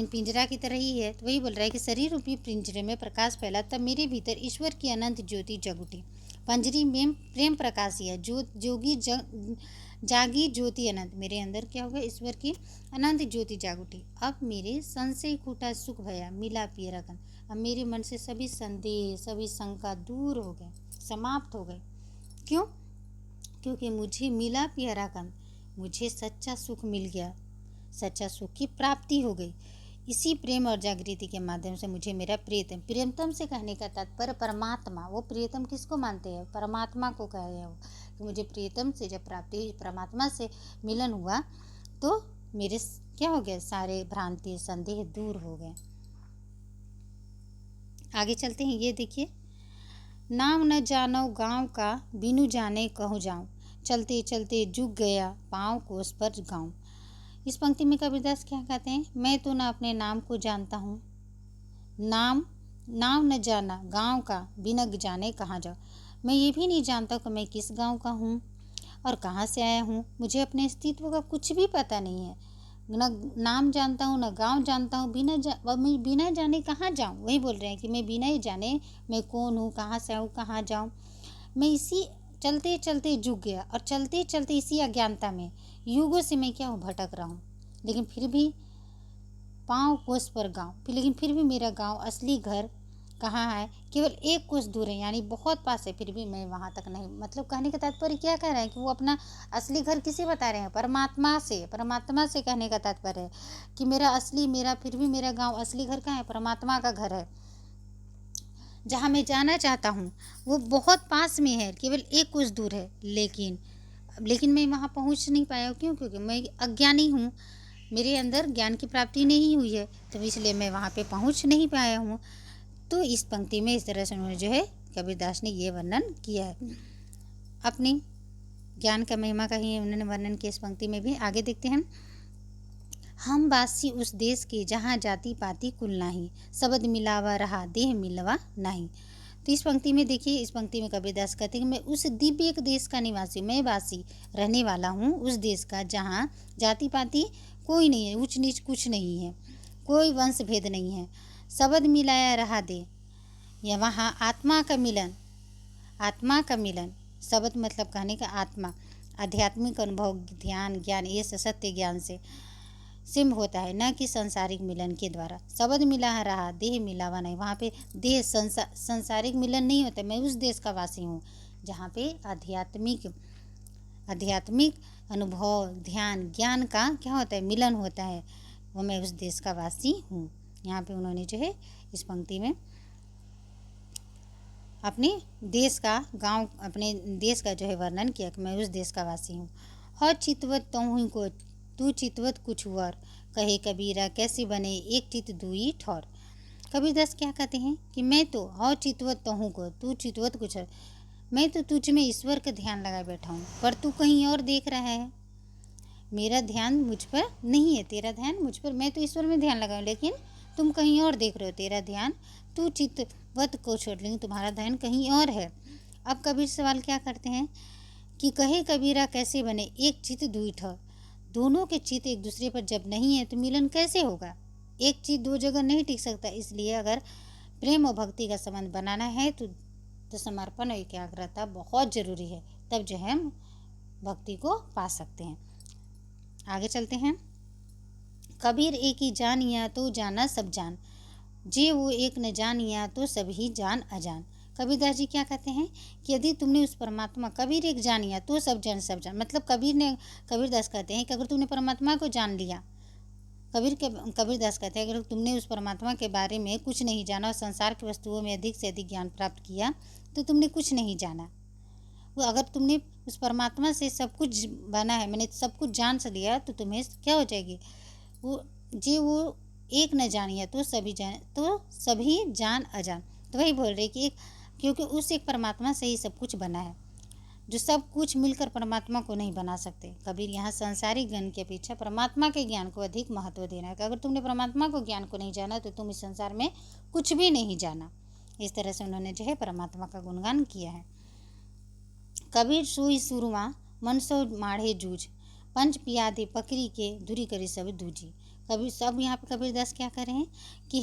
पिंजरा की तरह ही है। तो वही बोल रहा है कि शरीर रूपी पिंजरे में प्रकाश फैला, तब मेरे भीतर ईश्वर की अनंत ज्योति जग उठी। पंजरी में प्रेम प्रकाश है, जोगी जागी ज्योति अनंत, मेरे अंदर क्या होगा, ईश्वर की अनंत ज्योति जाग उठी। अब मेरे संशय खूटा सुख भया मिला पियरा कन, अब मेरे मन से सभी संदेह सभी शंका दूर हो गए, समाप्त हो गए। क्यों? क्योंकि मुझे मिला प्यारा कन, मुझे सच्चा सुख मिल गया, सच्चा सुख की प्राप्ति हो गई। इसी प्रेम और जागृति के माध्यम से मुझे मेरा प्रियतम, प्रियतम से कहने का तात्पर्य परमात्मा, वो प्रियतम किसको मानते हैं, परमात्मा को कह रहे हो कि मुझे प्रियतम से जब प्राप्ति हुई, परमात्मा से मिलन हुआ तो मेरे क्या हो गया, सारे भ्रांति संदेह दूर हो गए। आगे चलते हैं, ये देखिए, नाम न जानो गाँव का बिनु जाने कहूँ जाऊँ, चलते चलते झुक गया पाँव कोस पर गाँव। इस पंक्ति में कबीरदास क्या कहते हैं, मैं तो ना अपने नाम को जानता हूँ, नाम न जाना गांव का बिना जाने कहाँ जाऊँ, मैं ये भी नहीं जानता कि मैं किस गांव का हूँ और कहाँ से आया हूँ, मुझे अपने अस्तित्व का कुछ भी पता नहीं है, न नाम जानता हूँ न गांव जानता हूँ, मैं बिना जाने कहाँ जाऊँ। वही बोल रहे हैं कि मैं बिना ही जाने मैं कौन हूँ, कहाँ से आऊँ, कहाँ जाऊँ। मैं इसी चलते चलते झुक गया और चलते चलते इसी अज्ञानता में युगों से मैं क्या हूँ, भटक रहा हूँ, लेकिन फिर भी पाँव कोस पर गाँव, लेकिन फिर भी मेरा गाँव असली घर कहाँ है, केवल एक कोस दूर है, यानी बहुत पास है, फिर भी मैं वहाँ तक नहीं। मतलब कहने का तात्पर्य क्या कह रहे हैं कि वो अपना असली घर किसे बता रहे हैं, परमात्मा से कहने का तात्पर्य है कि मेरा फिर भी मेरा गाँव असली घर कहाँ है, परमात्मा का घर है। जहाँ मैं जाना चाहता हूँ वो बहुत पास में है, केवल एक कोस दूर है, लेकिन मैं वहाँ पहुँच नहीं पाया। क्यों? क्योंकि मैं अज्ञानी हूँ, मेरे अंदर ज्ञान की प्राप्ति नहीं हुई है, तो इसलिए मैं वहाँ पे पहुँच नहीं पाया हूँ। तो इस पंक्ति में इस तरह से उन्होंने जो है कबीरदास ने ये वर्णन किया है, अपनी ज्ञान का महिमा का ही उन्होंने वर्णन किया इस पंक्ति में भी। आगे देखते हैं, हम वासी उस देश के जहाँ जाति पाति कुल नाही, शब्द मिलावा रहा देह मिलवा नहीं। तो इस पंक्ति में देखिए, इस पंक्ति में कबीरदास कहते हैं कि मैं उस दिव्य एक देश का निवासी, मैं वासी रहने वाला हूँ उस देश का जहाँ जाति पाति कोई नहीं है, ऊंच नीच कुछ नहीं है, कोई वंश भेद नहीं है, शब्द मिलाया रहा दे, या वहाँ आत्मा का मिलन, आत्मा का मिलन, शब्द मतलब कहने का आत्मा, आध्यात्मिक अनुभव, ध्यान, ज्ञान, ये सत्य ज्ञान से सिम होता है, न कि सांसारिक मिलन के द्वारा। शब्द मिला रहा, देह मिलावा नहीं, वहाँ पे देह सांसारिक मिलन नहीं होता। मैं उस देश का वासी हूँ जहाँ पे आध्यात्मिक अनुभव, ध्यान, ज्ञान का क्या होता है, मिलन होता है, वो मैं उस देश का वासी हूँ। यहाँ पे उन्होंने जो है इस पंक्ति में अपने देश का, गांव, अपने देश का जो है वर्णन किया कि मैं उस देश का वासी हूँ। हर चितवत तहुँ को तू चितवत कुछ वर, कहे कबीरा कैसे बने एक चित दुई ठौर। कबीरदास क्या कहते हैं कि मैं तो हर चितवत तहुँ को, तू चितवत कुछ और, मैं तो तुझ में ईश्वर का ध्यान लगाए बैठा हूँ, पर तू कहीं और देख रहा है, मेरा ध्यान मुझ पर नहीं है, तेरा ध्यान मुझ पर, मैं तो ईश्वर में ध्यान लगाऊँ, लेकिन तुम कहीं और देख रहे हो, तेरा ध्यान तू चितवत को छोड़, लेकिन तुम्हारा ध्यान कहीं और है। अब कबीर सवाल क्या करते हैं कि कहे कबीरा कैसे बने एक चित दुई ठौर, दोनों के चित एक दूसरे पर जब नहीं है तो मिलन कैसे होगा, एक चित दो जगह नहीं टिक सकता। इसलिए अगर प्रेम और भक्ति का संबंध बनाना है तो समर्पण और एकाग्रता बहुत ज़रूरी है, तब जो है हम भक्ति को पा सकते हैं। आगे चलते हैं। कबीर एक ही जानिया तो जाना सब जान, जे वो एक न जानिया तो सभी जान अजान। कबीरदास जी क्या कहते हैं कि यदि तुमने उस परमात्मा, कबीर एक जानिया तो सब जान, सब जान मतलब कबीरदास कहते हैं कि अगर तुमने परमात्मा को जान लिया, कबीरदास कहते हैं अगर तुमने उस परमात्मा के बारे में कुछ नहीं जाना और संसार की वस्तुओं में अधिक से अधिक ज्ञान प्राप्त किया तो तुमने कुछ नहीं जाना। वो अगर तुमने उस परमात्मा से सब कुछ बना है, मैंने सब कुछ जान से लिया, तो तुम्हें क्या हो जाएगी, वो एक न जानिए तो सभी जान अजान। तो वही बोल रहे कि क्योंकि उस एक परमात्मा से ही सब कुछ बना है, जो सब कुछ मिलकर परमात्मा को नहीं बना सकते। कबीर यहाँ सांसारिक ज्ञान की अपेक्षा परमात्मा के ज्ञान को अधिक महत्व देना है कि अगर तुमने परमात्मा को ज्ञान को नहीं जाना तो तुम इस संसार में कुछ भी नहीं जाना। इस तरह से उन्होंने जो है परमात्मा का गुणगान किया है। कबीर सुई सुरमा मन सो माढ़े जूझ, पंच पियादे पकड़ी के दूरी करी सब दूजी। कबीर सब यहाँ पे कबीरदास क्या कर रहे हैं कि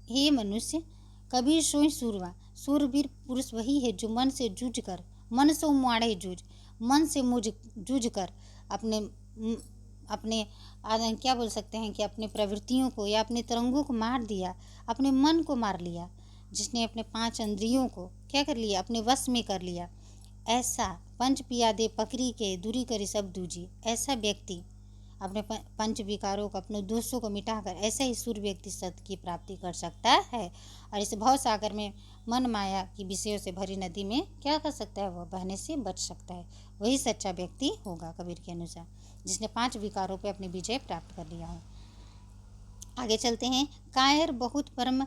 हे मनुष्य, कबीर सोई सूरवा, सूरवीर पुरुष वही है जो मन से जूझ कर, मन से माढ़े जूझ, मन से जूझ कर अपने क्या बोल सकते हैं कि अपने प्रवृत्तियों को या अपने तरंगों को मार दिया, अपने मन को मार लिया, जिसने अपने 5 इंद्रियों को क्या कर लिया, अपने वश में कर लिया। ऐसा पंच पियादे पकड़ी के दूरी करी सब दूजी, ऐसा व्यक्ति अपने पंच विकारों को, अपने दोषों को मिटाकर ऐसा ही सूर्य व्यक्ति सत्य की प्राप्ति कर सकता है और इस भव सागर में मन माया की विषयों से भरी नदी में क्या कर सकता है, वह बहने से बच सकता है। वही सच्चा व्यक्ति होगा कबीर के अनुसार, जिसने 5 विकारों पे अपनी विजय प्राप्त कर लिया हो। आगे चलते हैं। कायर बहुत परम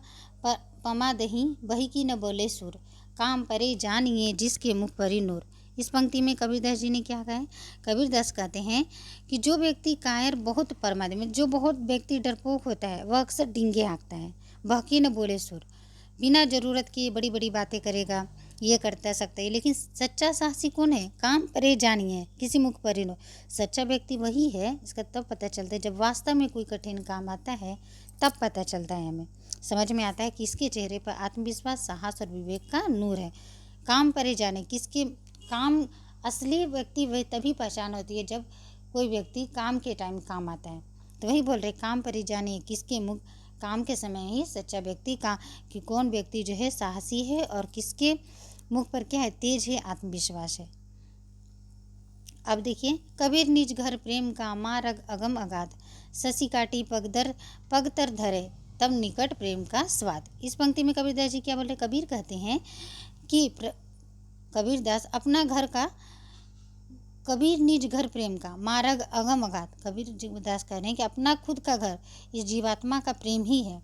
पमा दही, बही की न बोले सुर, काम परे जानिए जिसके मुख परी नूर। इस पंक्ति में कबीरदास जी ने क्या कहा है, कबीरदास कहते हैं कि जो व्यक्ति कायर बहुत परमादि में, जो बहुत व्यक्ति डरपोक होता है, वह अक्सर डींगे हाँकता है, बहकी न बोले सुर, बिना जरूरत की बड़ी बड़ी बातें करेगा, ये करता सकता है। लेकिन सच्चा साहसी कौन है, काम परे जानिए किसी मुख परी नो। सच्चा व्यक्ति वही है, इसका तब पता चलता है जब वास्तव में कोई कठिन काम आता है, तब पता चलता है, हमें समझ में आता है कि इसके चेहरे पर आत्मविश्वास, साहस और विवेक का नूर है। काम परे जाने, किसके काम, असली व्यक्ति वही तभी पहचान होती है जब कोई व्यक्ति काम के टाइम काम आता है। तो वही बोल रहे, काम परे जाने किसके मुख, काम के समय ही सच्चा व्यक्ति का कि कौन व्यक्ति जो है साहसी है और किसके मुख पर क्या है, तेज है, आत्मविश्वास है। अब देखिए, कबीर निज घर प्रेम का मार्ग अगम अगाध, शशि काटी पग तर धरे, तब निकट प्रेम का स्वाद। इस पंक्ति में कबीरदास जी क्या बोल रहे, कबीर कहते हैं कि कबीरदास अपना घर का, कबीर निज घर प्रेम का मार्ग अगम अगाध, कबीरदास कह रहे हैं कि अपना खुद का घर इस जीवात्मा का प्रेम ही है।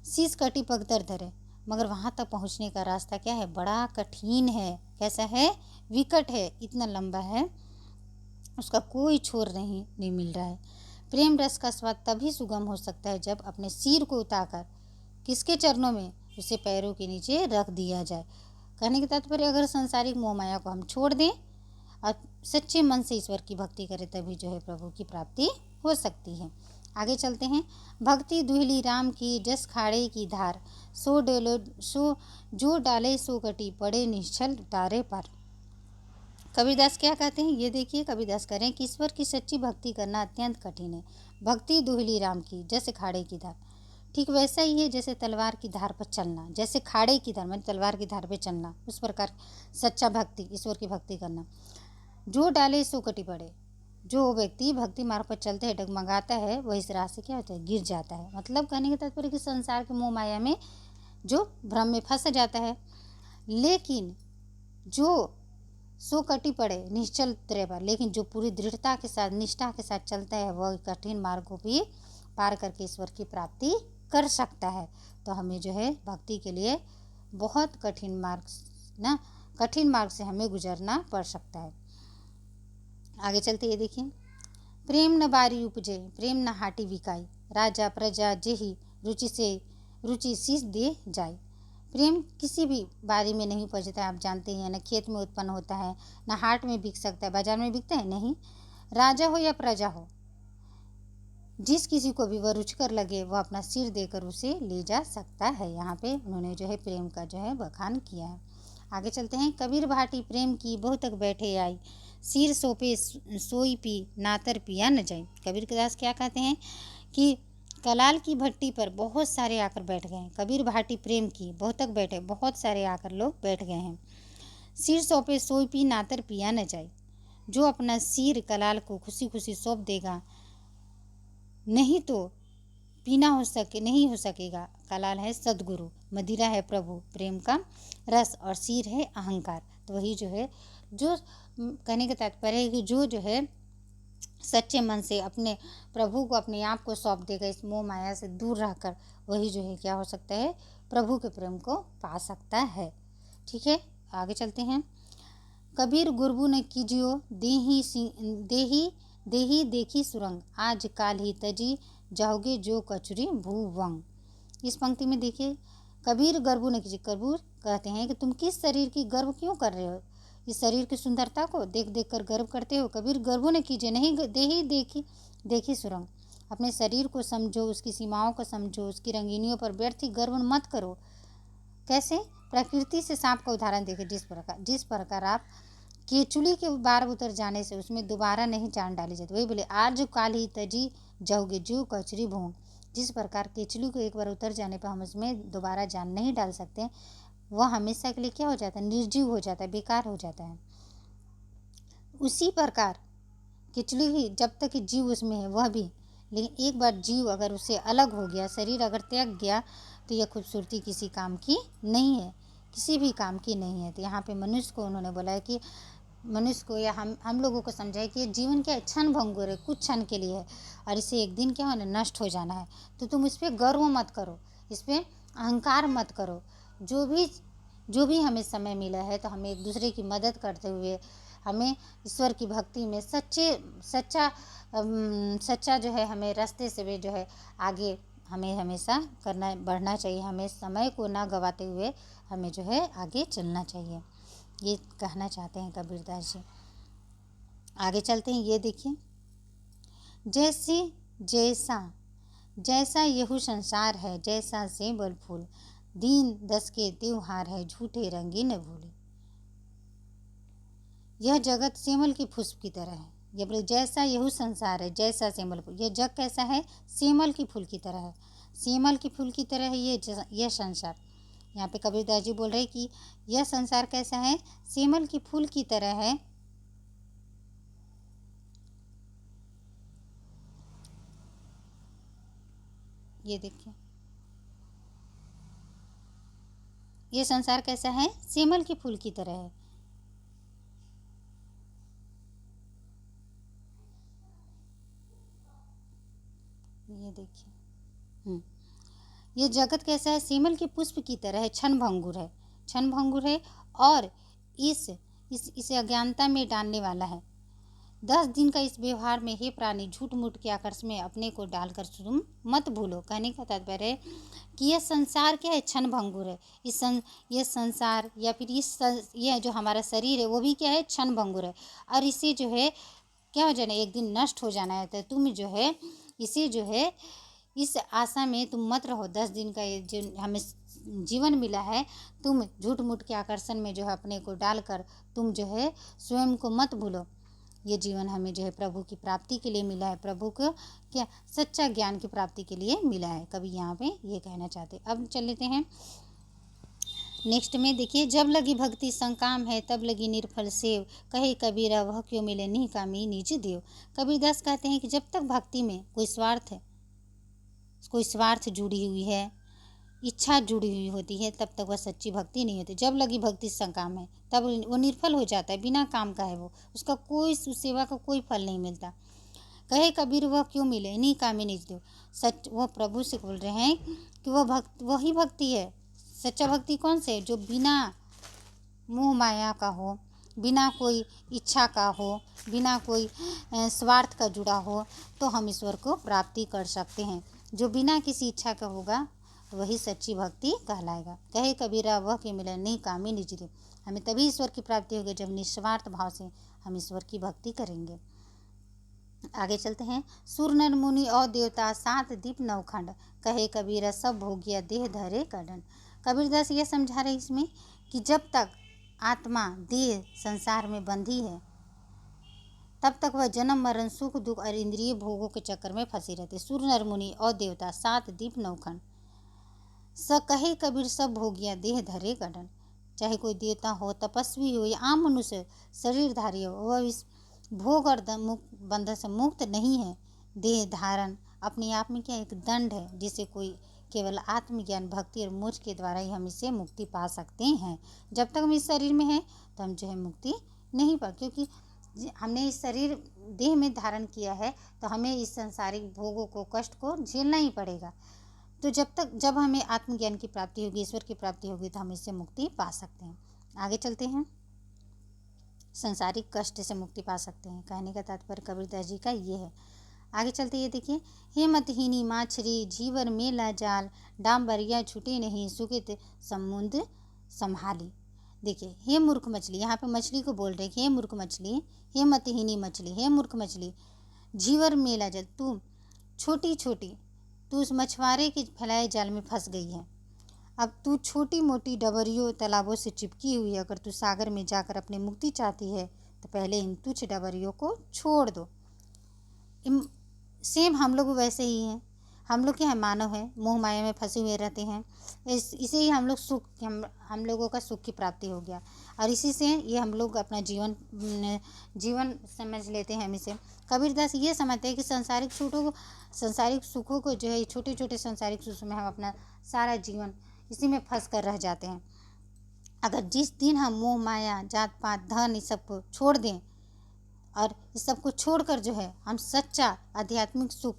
शीश कटी पग तर धरे, मगर वहाँ तक पहुँचने का रास्ता क्या है, बड़ा कठिन है। कैसा है, विकट है, इतना लंबा है, उसका कोई छोर नहीं मिल रहा है। प्रेम रस का स्वाद तभी सुगम हो सकता है जब अपने सिर को उतारकर किसके चरणों में, उसे पैरों के नीचे रख दिया जाए। कहने के तात्पर्य अगर सांसारिक मोह माया को हम छोड़ दें और सच्चे मन से ईश्वर की भक्ति करें तभी जो है प्रभु की प्राप्ति हो सकती है। आगे चलते हैं। भक्ति दुहली राम की जस खाड़े की धार, सो डोलो सो जो डाले सो कटी पड़े निश्चल तारे पर। कबीरदास क्या कहते हैं, ये देखिए। कबीरदास कह रहे हैं कि ईश्वर की सच्ची भक्ति करना अत्यंत कठिन है। भक्ति दुहली राम की जैसे खाड़े की धार, ठीक वैसा ही है जैसे तलवार की धार पर चलना। जैसे खाड़े की धार मतलब तलवार की धार पर चलना, उस प्रकार सच्चा भक्ति, ईश्वर की भक्ति करना। जो डाले सो कटी पड़े, जो व्यक्ति भक्ति मार्ग पर चलते है डगमगाता है वह इस राह से क्या होता है, गिर जाता है। मतलब कहने के तात्पर्य कि संसार के मोह माया में जो भ्रम में फंस जाता है। लेकिन जो सो कटी पड़े निश्चल तरह पर, लेकिन जो पूरी दृढ़ता के साथ निष्ठा के साथ चलता है वह कठिन मार्ग को भी पार करके ईश्वर की प्राप्ति कर सकता है। तो हमें जो है भक्ति के लिए बहुत कठिन मार्ग से हमें गुजरना पड़ सकता है। आगे चलते ये देखिए। प्रेम न बारी उपजे, प्रेम न हाटी बिकाई, राजा प्रजा जेहि रुचि शीश दे जाए। प्रेम किसी भी बारी में नहीं उपजता है, आप जानते हैं। न खेत में उत्पन्न होता है, न हाट में बिक सकता है, बाजार में बिकता है नहीं। राजा हो या प्रजा हो, जिस किसी को भी वह रुचकर लगे वह अपना सिर देकर उसे ले जा सकता है। यहाँ पे उन्होंने जो है प्रेम का जो है बखान किया है। आगे चलते हैं। कबीर भाटी प्रेम की बहुत तक बैठे आई, सिर सोपे सोई पी नातर पिया न जाए। कबीरदास क्या कहते हैं कि कलाल की भट्टी पर बहुत सारे आकर बैठ गए हैं। कबीर भाटी प्रेम की बहुत तक बैठे, बहुत सारे आकर लोग बैठ गए हैं। सिर सौंपे सोई पी नातर पिया न जाए, जो अपना सिर कलाल को खुशी खुशी सौंप देगा नहीं तो पीना नहीं हो सकेगा। कलाल है सदगुरु, मदिरा है प्रभु, प्रेम का रस, और सिर है अहंकार। तो वही जो है, जो कहने का तात्पर्य है कि जो है सच्चे मन से अपने प्रभु को, अपने आप को सौंप देगा, इस मोह माया से दूर रहकर, वही जो है क्या हो सकता है, प्रभु के प्रेम को पा सकता है। ठीक है, आगे चलते हैं। कबीर गुरबु न कीजियो देही देखी सुरंग, आज काल ही तजी जाओगे जो कचरी भूवंग। इस पंक्ति में देखिए, कबीर गर्व न कीजिए। कबीर कहते हैं कि तुम किस शरीर की गर्व क्यों कर रहे हो, इस शरीर की सुंदरता को देख देख कर गर्व करते हो। कबीर गर्व न कीजिए, नहीं देही देखी सुरंग। अपने शरीर को समझो, उसकी सीमाओं को समझो, उसकी रंगीनियों पर व्यर्थ ही गर्व मत करो। कैसे? प्रकृति से सांप का उदाहरण देखिए। जिस प्रकार आप केचुली के बार उतर जाने से उसमें दोबारा नहीं जान डाली जाती, वही बोले आज काल ही तजी जाओगे जो कचरी भूंग। जिस प्रकार केचुली को एक बार उतर जाने पर हम उसमें दोबारा जान नहीं डाल सकते, वह हमेशा के लिए क्या हो जाता है, निर्जीव हो जाता है, बेकार हो जाता है। उसी प्रकार केचुली ही जब तक जीव उसमें है वह भी, लेकिन एक बार जीव अगर उससे अलग हो गया, शरीर अगर त्याग गया, तो यह खूबसूरती किसी काम की नहीं है, किसी भी काम की नहीं है। तो यहाँ पे मनुष्य को उन्होंने बोला है कि मनुष्य को या हम लोगों को समझाए कि जीवन क्या क्षण भंगुर है, कुछ क्षण के लिए है, और इसे एक दिन क्या होना, नष्ट हो जाना है। तो तुम इस पर गर्व मत करो, इस पर अहंकार मत करो। जो भी हमें समय मिला है तो हमें एक दूसरे की मदद करते हुए हमें ईश्वर की भक्ति में सच्चा जो है हमें रास्ते से भी जो है आगे हमें हमेशा बढ़ना चाहिए। हमें समय को ना गवाते हुए हमें जो है आगे चलना चाहिए, ये कहना चाहते हैं कबीरदास जी। आगे चलते हैं। ये देखिए, जैसा यहू संसार है, जैसा सेबल फूल, दीन दस के त्योहार है, झूठे रंगी न भूले। यह जगत सेमल की पुष्प की तरह है। ये बोले जैसा यहू संसार है, जैसा सेमल फूल, यह जग कैसा है, सेमल की फूल की तरह है। सेमल की फूल की तरह है यह संसार। यहाँ पे कबीरदास जी बोल रहे कि यह संसार कैसा है, सेमल की फूल की तरह है। ये देखिए, ये संसार कैसा है, सेमल की फूल की तरह है। ये देखिए, ये जगत कैसा है, सेमल के पुष्प की तरह है, क्षण भंगुर है और इसे अज्ञानता में डालने वाला है। 10 दिन का इस व्यवहार में हे प्राणी झूठ मूठ के आकर्षण में अपने को डालकर तुम मत भूलो। कहने का तात्पर्य है कि यह संसार क्या है, क्षण भंगुर है। ये संसार या फिर यह जो हमारा शरीर है वो भी क्या है, क्षण भंगुर है, और इसे जो है क्या हो जाना, एक दिन नष्ट हो जाना है। तो तुम जो है इसे जो है इस आशा में तुम मत रहो। 10 दिन का ये जो हमें जीवन मिला है, तुम झूठ मूठ के आकर्षण में जो है अपने को डालकर तुम जो है स्वयं को मत भूलो। ये जीवन हमें जो है प्रभु की प्राप्ति के लिए मिला है, प्रभु को क्या सच्चा ज्ञान की प्राप्ति के लिए मिला है। कभी यहाँ पे ये कहना चाहते। अब चल लेते हैं नेक्स्ट में। देखिए, जब लगी भक्ति संकाम है तब लगी निर्फल सेव, कहे कबीरा वह क्यों मिले निकामी निज देव। कबीरदास कहते हैं कि जब तक भक्ति में कोई स्वार्थ जुड़ी हुई है, इच्छा जुड़ी हुई होती है, तब तक वह सच्ची भक्ति नहीं होती। जब लगी भक्ति संकाम है तब वो निर्फल हो जाता है, बिना काम का है वो, उसका कोई सेवा का कोई फल नहीं मिलता। कहे कबीर वह क्यों मिले नहीं कामी निज देव। सच वो प्रभु से बोल रहे हैं कि वही भक्ति है। सच्चा भक्ति कौन से, जो बिना मोह माया का हो, बिना कोई इच्छा का हो, बिना कोई स्वार्थ का जुड़ा हो, तो हम ईश्वर को प्राप्ति कर सकते हैं। जो बिना किसी इच्छा का होगा वही सच्ची भक्ति कहलाएगा। कहे कबीरा वह के मिले नहीं कामी निज देव। हमें तभी ईश्वर की प्राप्ति होगी जब निस्वार्थ भाव से हम ईश्वर की भक्ति करेंगे। आगे चलते हैं। सुर नर मुनि और देवता 7 दीप 9 खंड, कहे कबीरा सब भोगिया देह धरे कडन। कबीरदास ये समझा रहे इसमें कि जब तक आत्मा देह संसार में बंधी है तब तक वह जन्म मरण सुख दुख और इंद्रिय भोगों के चक्कर में फंसी रहती है। सुर नर मुनि और देवता 7 दीप 9 खंड, स कहे कबीर सब भोगिया देह धरे कडन। चाहे कोई देवता हो, तपस्वी हो या आम मनुष्य शरीरधारी हो, वह इस भोग और बंधन से मुक्त नहीं है। देह धारण अपने आप में क्या एक दंड है, जिसे कोई केवल आत्मज्ञान भक्ति और मोक्ष के द्वारा ही हम इससे मुक्ति पा सकते हैं। जब तक हम इस शरीर में हैं तो हम जो है मुक्ति नहीं पा, क्योंकि हमने इस शरीर देह में धारण किया है तो हमें इस सांसारिक भोगों को, कष्ट को झेलना ही पड़ेगा। तो जब हमें आत्मज्ञान की प्राप्ति होगी, ईश्वर की प्राप्ति होगी, तो हम इससे मुक्ति पा सकते हैं। आगे चलते हैं। संसारिक कष्ट से मुक्ति पा सकते हैं, कहने का तात्पर्य कबीरदास जी का ये है। आगे चलते ये देखिए। हे मतहीनी माछरी झीवर मेला जाल, डाम्बरिया छूटे नहीं सुकित समुद्र संभाली। देखिए, हे मूर्ख मछली, यहाँ पे मछली को बोल रहे हे मूर्ख मछली, हे मतहीनी मछली, हे मूर्ख मछली, झीवर मेला जाल, तू छोटी छोटी, तू उस मछुआरे के फैलाए जाल में फंस गई है। अब तू छोटी मोटी डबरियों तालाबों से चिपकी हुई है। अगर तू सागर में जाकर अपनी मुक्ति चाहती है तो पहले इन तुच्छ डबरियों को छोड़ दो। सेम हम लोग वैसे ही हैं। हम लोग क्या है, मानव है, मोह माया में फंसे हुए रहते हैं। इसे ही हम लोग हम लोगों का सुख की प्राप्ति हो गया, और इसी से ये हम लोग अपना जीवन समझ लेते हैं हम इसे। कबीरदास ये समझते हैं कि सांसारिक सुखों को जो है, छोटे छोटे सांसारिक सुखों में हम अपना सारा जीवन इसी में फंस कर रह जाते हैं। अगर जिस दिन हम मोह माया जात पात धन इस सब को छोड़ दें और इस सब को छोड़कर जो है हम सच्चा आध्यात्मिक सुख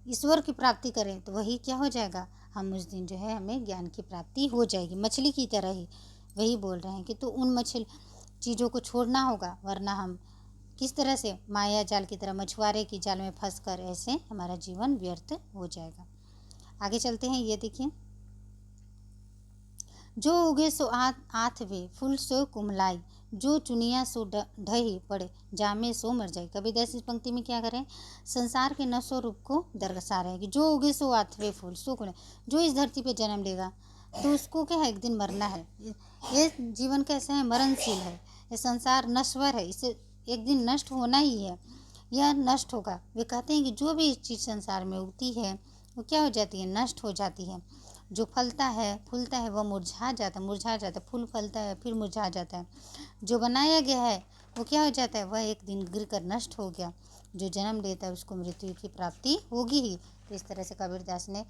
ईश्वर की प्राप्ति करें, तो वही क्या हो जाएगा, हम उस दिन जो है हमें ज्ञान की प्राप्ति हो जाएगी। मछली की तरह ही वही बोल रहे हैं कि तो उन चीज़ों को छोड़ना होगा, वरना हम किस तरह से माया जाल की तरह मछुआरे की जाल में फंसकर ऐसे हमारा जीवन व्यर्थ हो जाएगा। आगे चलते हैं। ये देखिए। जो उगे सो आथ वे फूल सो कुमलाई, जो चुनिया सो ढही पड़े जामे सो मर जाए। कबीरदास इस पंक्ति में क्या करें, संसार के नसों रूप को दर्शा रहे हैं कि जो उगे सो आथ वे फूल सो कुमलाई, जो इस धरती पे जन्म लेगा तो उसको क्या है, एक दिन मरना है। ये जीवन कैसा है, मरणशील है। ये संसार नश्वर है, इसे एक दिन नष्ट होना ही है, यह नष्ट होगा। वे कहते हैं कि जो भी चीज़ संसार में उगती है वो क्या हो जाती है, नष्ट हो जाती है। जो फलता है फूलता है वह मुरझा जाता है, फूल फलता है फिर मुरझा जाता है। जो बनाया गया है वो क्या हो जाता है, वह एक दिन गिर कर नष्ट हो गया। जो जन्म लेता है उसको मृत्यु की प्राप्ति होगी ही। तो इस तरह से कबीरदास ने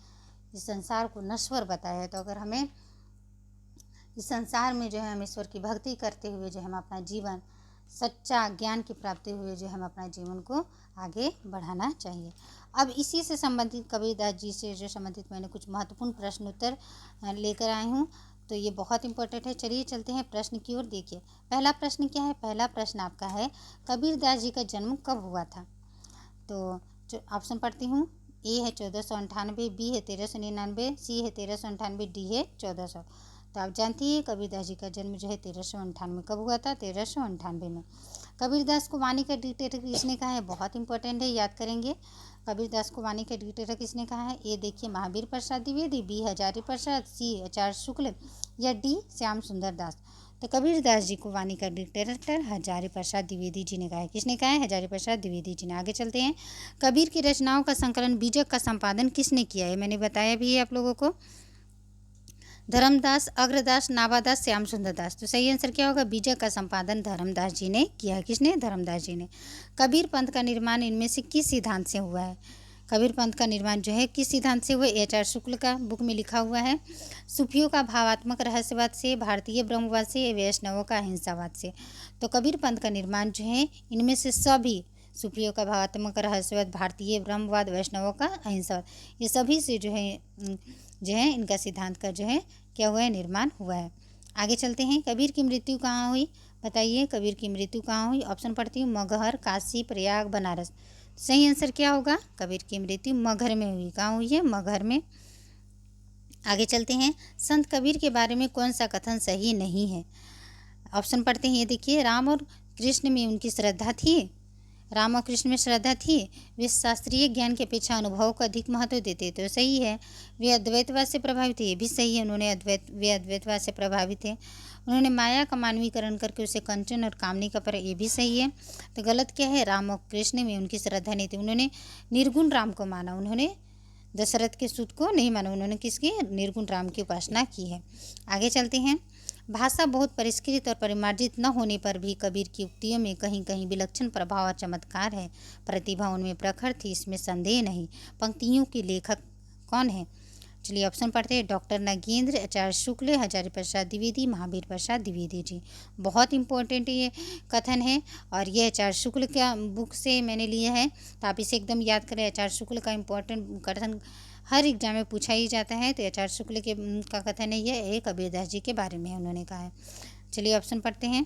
इस संसार को नश्वर बताया है। तो अगर हमें इस संसार में जो है हम ईश्वर की भक्ति करते हुए जो हम अपना जीवन सच्चा ज्ञान की प्राप्ति हुए जो हम अपना जीवन को आगे बढ़ाना चाहिए। अब इसी से संबंधित कबीरदास जी से जो संबंधित मैंने कुछ महत्वपूर्ण प्रश्न उत्तर लेकर आई हूँ। तो ये बहुत इंपॉर्टेंट है। चलिए चलते हैं प्रश्न की ओर। देखिए पहला प्रश्न क्या है। पहला प्रश्न आपका है कबीरदास जी का जन्म कब हुआ था। तो ऑप्शन पढ़ती हूँ। ए है 1498, बी है 1399, सी है 1398, डी है 1400। तो आप जानती है कबीरदास जी का जन्म जो है 1398 कब हुआ था। 1398 में। कबीरदास को वाणी का डिक्टेटर किसने कहा है, बहुत इंपॉर्टेंट है, याद करेंगे। कबीरदास को वाणी का डिक्टेटर किसने कहा है। ए देखिए महावीर प्रसाद द्विवेदी, बी हजारी प्रसाद, सी आचार्य शुक्ल या डी श्याम सुंदर दास। तो कबीरदास जी को वाणी का डिक्टेटर हजारी प्रसाद द्विवेदी जी ने कहा है। किसने कहा है, हजारी प्रसाद द्विवेदी जी ने। आगे चलते हैं। कबीर की रचनाओं का संकलन बीजक का संपादन किसने किया है, मैंने बताया भी है आप लोगों को। धर्मदास, अग्रदास, नाभादास, श्याम सुंदर दास। तो सही आंसर क्या होगा, बीजक का संपादन धर्मदास जी ने किया है। किसने, धर्मदास जी ने। कबीर पंथ का निर्माण इनमें से किस सिद्धांत से हुआ है। कबीर पंथ का निर्माण जो है किस सिद्धांत से हुआ, आचार्य शुक्ल का बुक में लिखा हुआ है। सूफियों का भावात्मक रहस्यवाद से, भारतीय ब्रह्मवाद से, वैष्णवों का अहिंसावाद से। तो कबीर पंथ का निर्माण जो है इनमें से सभी, सूफियों का भावात्मक रहस्यवाद, भारतीय ब्रह्मवाद, वैष्णवों का अहिंसावाद, ये सभी से जो है इनका सिद्धांत का जो है क्या हुआ है, निर्माण हुआ है। आगे चलते हैं। कबीर की मृत्यु कहाँ हुई, बताइए कबीर की मृत्यु कहाँ हुई। ऑप्शन पढ़ती हूँ। मगहर, काशी, प्रयाग, बनारस। सही आंसर क्या होगा, कबीर की मृत्यु मगहर में हुई। कहाँ हुई है, मगहर में। आगे चलते हैं। संत कबीर के बारे में कौन सा कथन सही नहीं है। ऑप्शन पढ़ते हैं। ये देखिए, राम और कृष्ण में उनकी श्रद्धा थी, राम और कृष्ण में श्रद्धा थी। वे शास्त्रीय ज्ञान की अपेक्षा अनुभव को अधिक महत्व देते, तो सही है। वे अद्वैतवाद से प्रभावित थे, ये भी सही है। वे अद्वैतवाद से प्रभावित थे। उन्होंने माया का मानवीकरण करके उसे कंचन और कामनी का पर, ये भी सही है। तो गलत क्या है, राम और कृष्ण में उनकी श्रद्धा नहीं थी। उन्होंने निर्गुण राम को माना, उन्होंने दशरथ के सुत को नहीं माना, उन्होंने किसकी, निर्गुण राम की उपासना की है। आगे चलते हैं। भाषा बहुत परिष्कृत और परिमार्जित न होने पर भी कबीर की उक्तियों में कहीं कहीं विलक्षण प्रभाव और चमत्कार है। प्रतिभा उनमें प्रखर थी, इसमें संदेह नहीं। पंक्तियों के लेखक कौन है। चलिए ऑप्शन पढ़ते हैं। डॉक्टर नगेंद्र, आचार्य शुक्ल, हजारी प्रसाद द्विवेदी, महावीर प्रसाद द्विवेदी जी। बहुत इंपॉर्टेंट ये कथन है और ये आचार्य शुक्ल का बुक से मैंने लिया है, तो आप इसे एकदम याद करें। आचार्य शुक्ल का इंपॉर्टेंट कथन हर एग्जाम में पूछा ही जाता है। तो आचार्य शुक्ल के का कथन है, यह कबीरदास जी के बारे में उन्होंने कहा है। चलिए ऑप्शन पढ़ते हैं।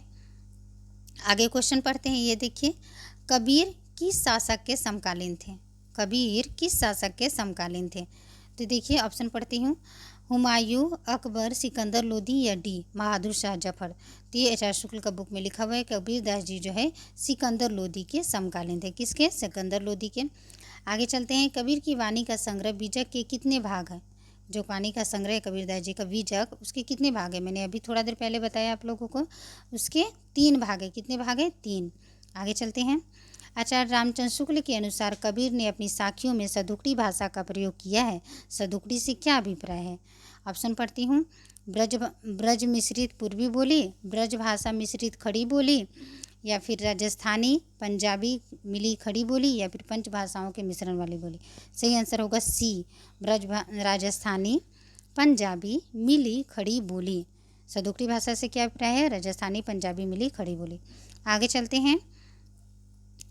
आगे क्वेश्चन पढ़ते हैं। ये देखिए, कबीर किस शासक के समकालीन थे। कबीर किस शासक के समकालीन थे। तो देखिए ऑप्शन पढ़ती हूँ। हुमायूं, अकबर, सिकंदर लोदी या डी बहादुर शाह जफर। तो ये आचार्य शुक्ल का बुक में लिखा हुआ है। कबीरदास जी जो है सिकंदर लोदी के समकालीन थे। किसके, सिकंदर लोदी के। आगे चलते हैं। कबीर की वाणी का संग्रह बीजक के कितने भाग हैं। जो वाणी का संग्रह है कबीरदास जी का बीजक, उसके कितने भाग है, मैंने अभी थोड़ा देर पहले बताया आप लोगों को। उसके 3 भाग है। कितने भाग है, 3। आगे चलते हैं। आचार्य रामचंद्र शुक्ल के अनुसार कबीर ने अपनी साखियों में सदुक्ति भाषा का प्रयोग किया है। सदुक्ति से क्या अभिप्राय है। ऑप्शन पढ़ती हूँ। ब्रज मिश्रित पूर्वी बोली, ब्रज भाषा मिश्रित खड़ी बोली, या फिर राजस्थानी पंजाबी मिली खड़ी बोली, या फिर पंच भाषाओं के मिश्रण वाली बोली। सही आंसर होगा सी, राजस्थानी पंजाबी मिली खड़ी बोली। सदुक्ति भाषा से क्या अभिप्राय है, राजस्थानी पंजाबी मिली खड़ी बोली। आगे चलते हैं।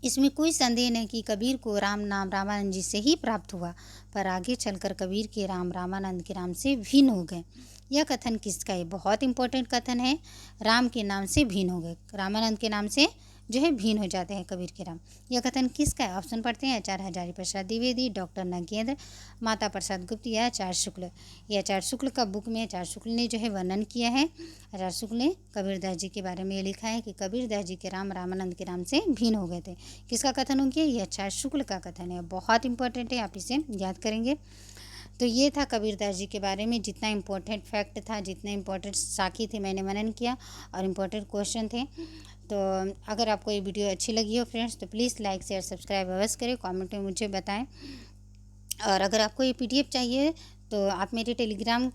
इसमें कोई संदेह नहीं कि कबीर को राम नाम रामानंद जी से ही प्राप्त हुआ, पर आगे चलकर कबीर के राम रामानंद के राम से भिन्न हो गए। यह कथन किसका है, बहुत इंपॉर्टेंट कथन है। राम के नाम से भिन्न हो गए, रामानंद के नाम से जो है भिन्न हो जाते हैं कबीर के राम। यह कथन किसका है। ऑप्शन पढ़ते हैं। आचार्य हजारी प्रसाद द्विवेदी, डॉक्टर नगेंद्र, माता प्रसाद गुप्त या आचार्य शुक्ल। ये आचार्य शुक्ल का बुक में आचार्य शुक्ल ने जो है वर्णन किया है। आचार्य शुक्ल ने कबीरदास जी के बारे में ये लिखा है कि कबीरदास जी के राम रामानंद के राम से भिन्न हो गए थे। किसका कथन हो गया, ये आचार्य शुक्ल का कथन है। बहुत इंपॉर्टेंट है, आप इसे याद करेंगे। तो ये था कबीरदास जी के बारे में, जितना इम्पोर्टेंट फैक्ट था, जितना इम्पोर्टेंट साखी थे, मैंने मनन किया और इम्पोर्टेंट क्वेश्चन थे। तो अगर आपको ये वीडियो अच्छी लगी हो फ्रेंड्स, तो प्लीज़ लाइक शेयर सब्सक्राइब अवश्य करें, कमेंट में मुझे बताएं। और अगर आपको ये PDF चाहिए तो आप मेरे टेलीग्राम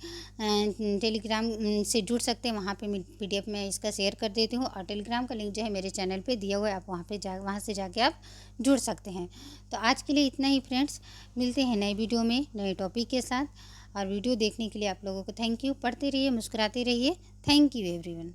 से जुड़ सकते हैं। वहाँ पे मैं PDF में इसका शेयर कर देती हूँ और टेलीग्राम का लिंक जो है मेरे चैनल पे दिया हुआ है, आप वहाँ से जाके आप जुड़ सकते हैं। तो आज के लिए इतना ही फ्रेंड्स, मिलते हैं नई वीडियो में नए टॉपिक के साथ। और वीडियो देखने के लिए आप लोगों को थैंक यू। पढ़ते रहिए, मुस्कुराते रहिए। Thank you everyone.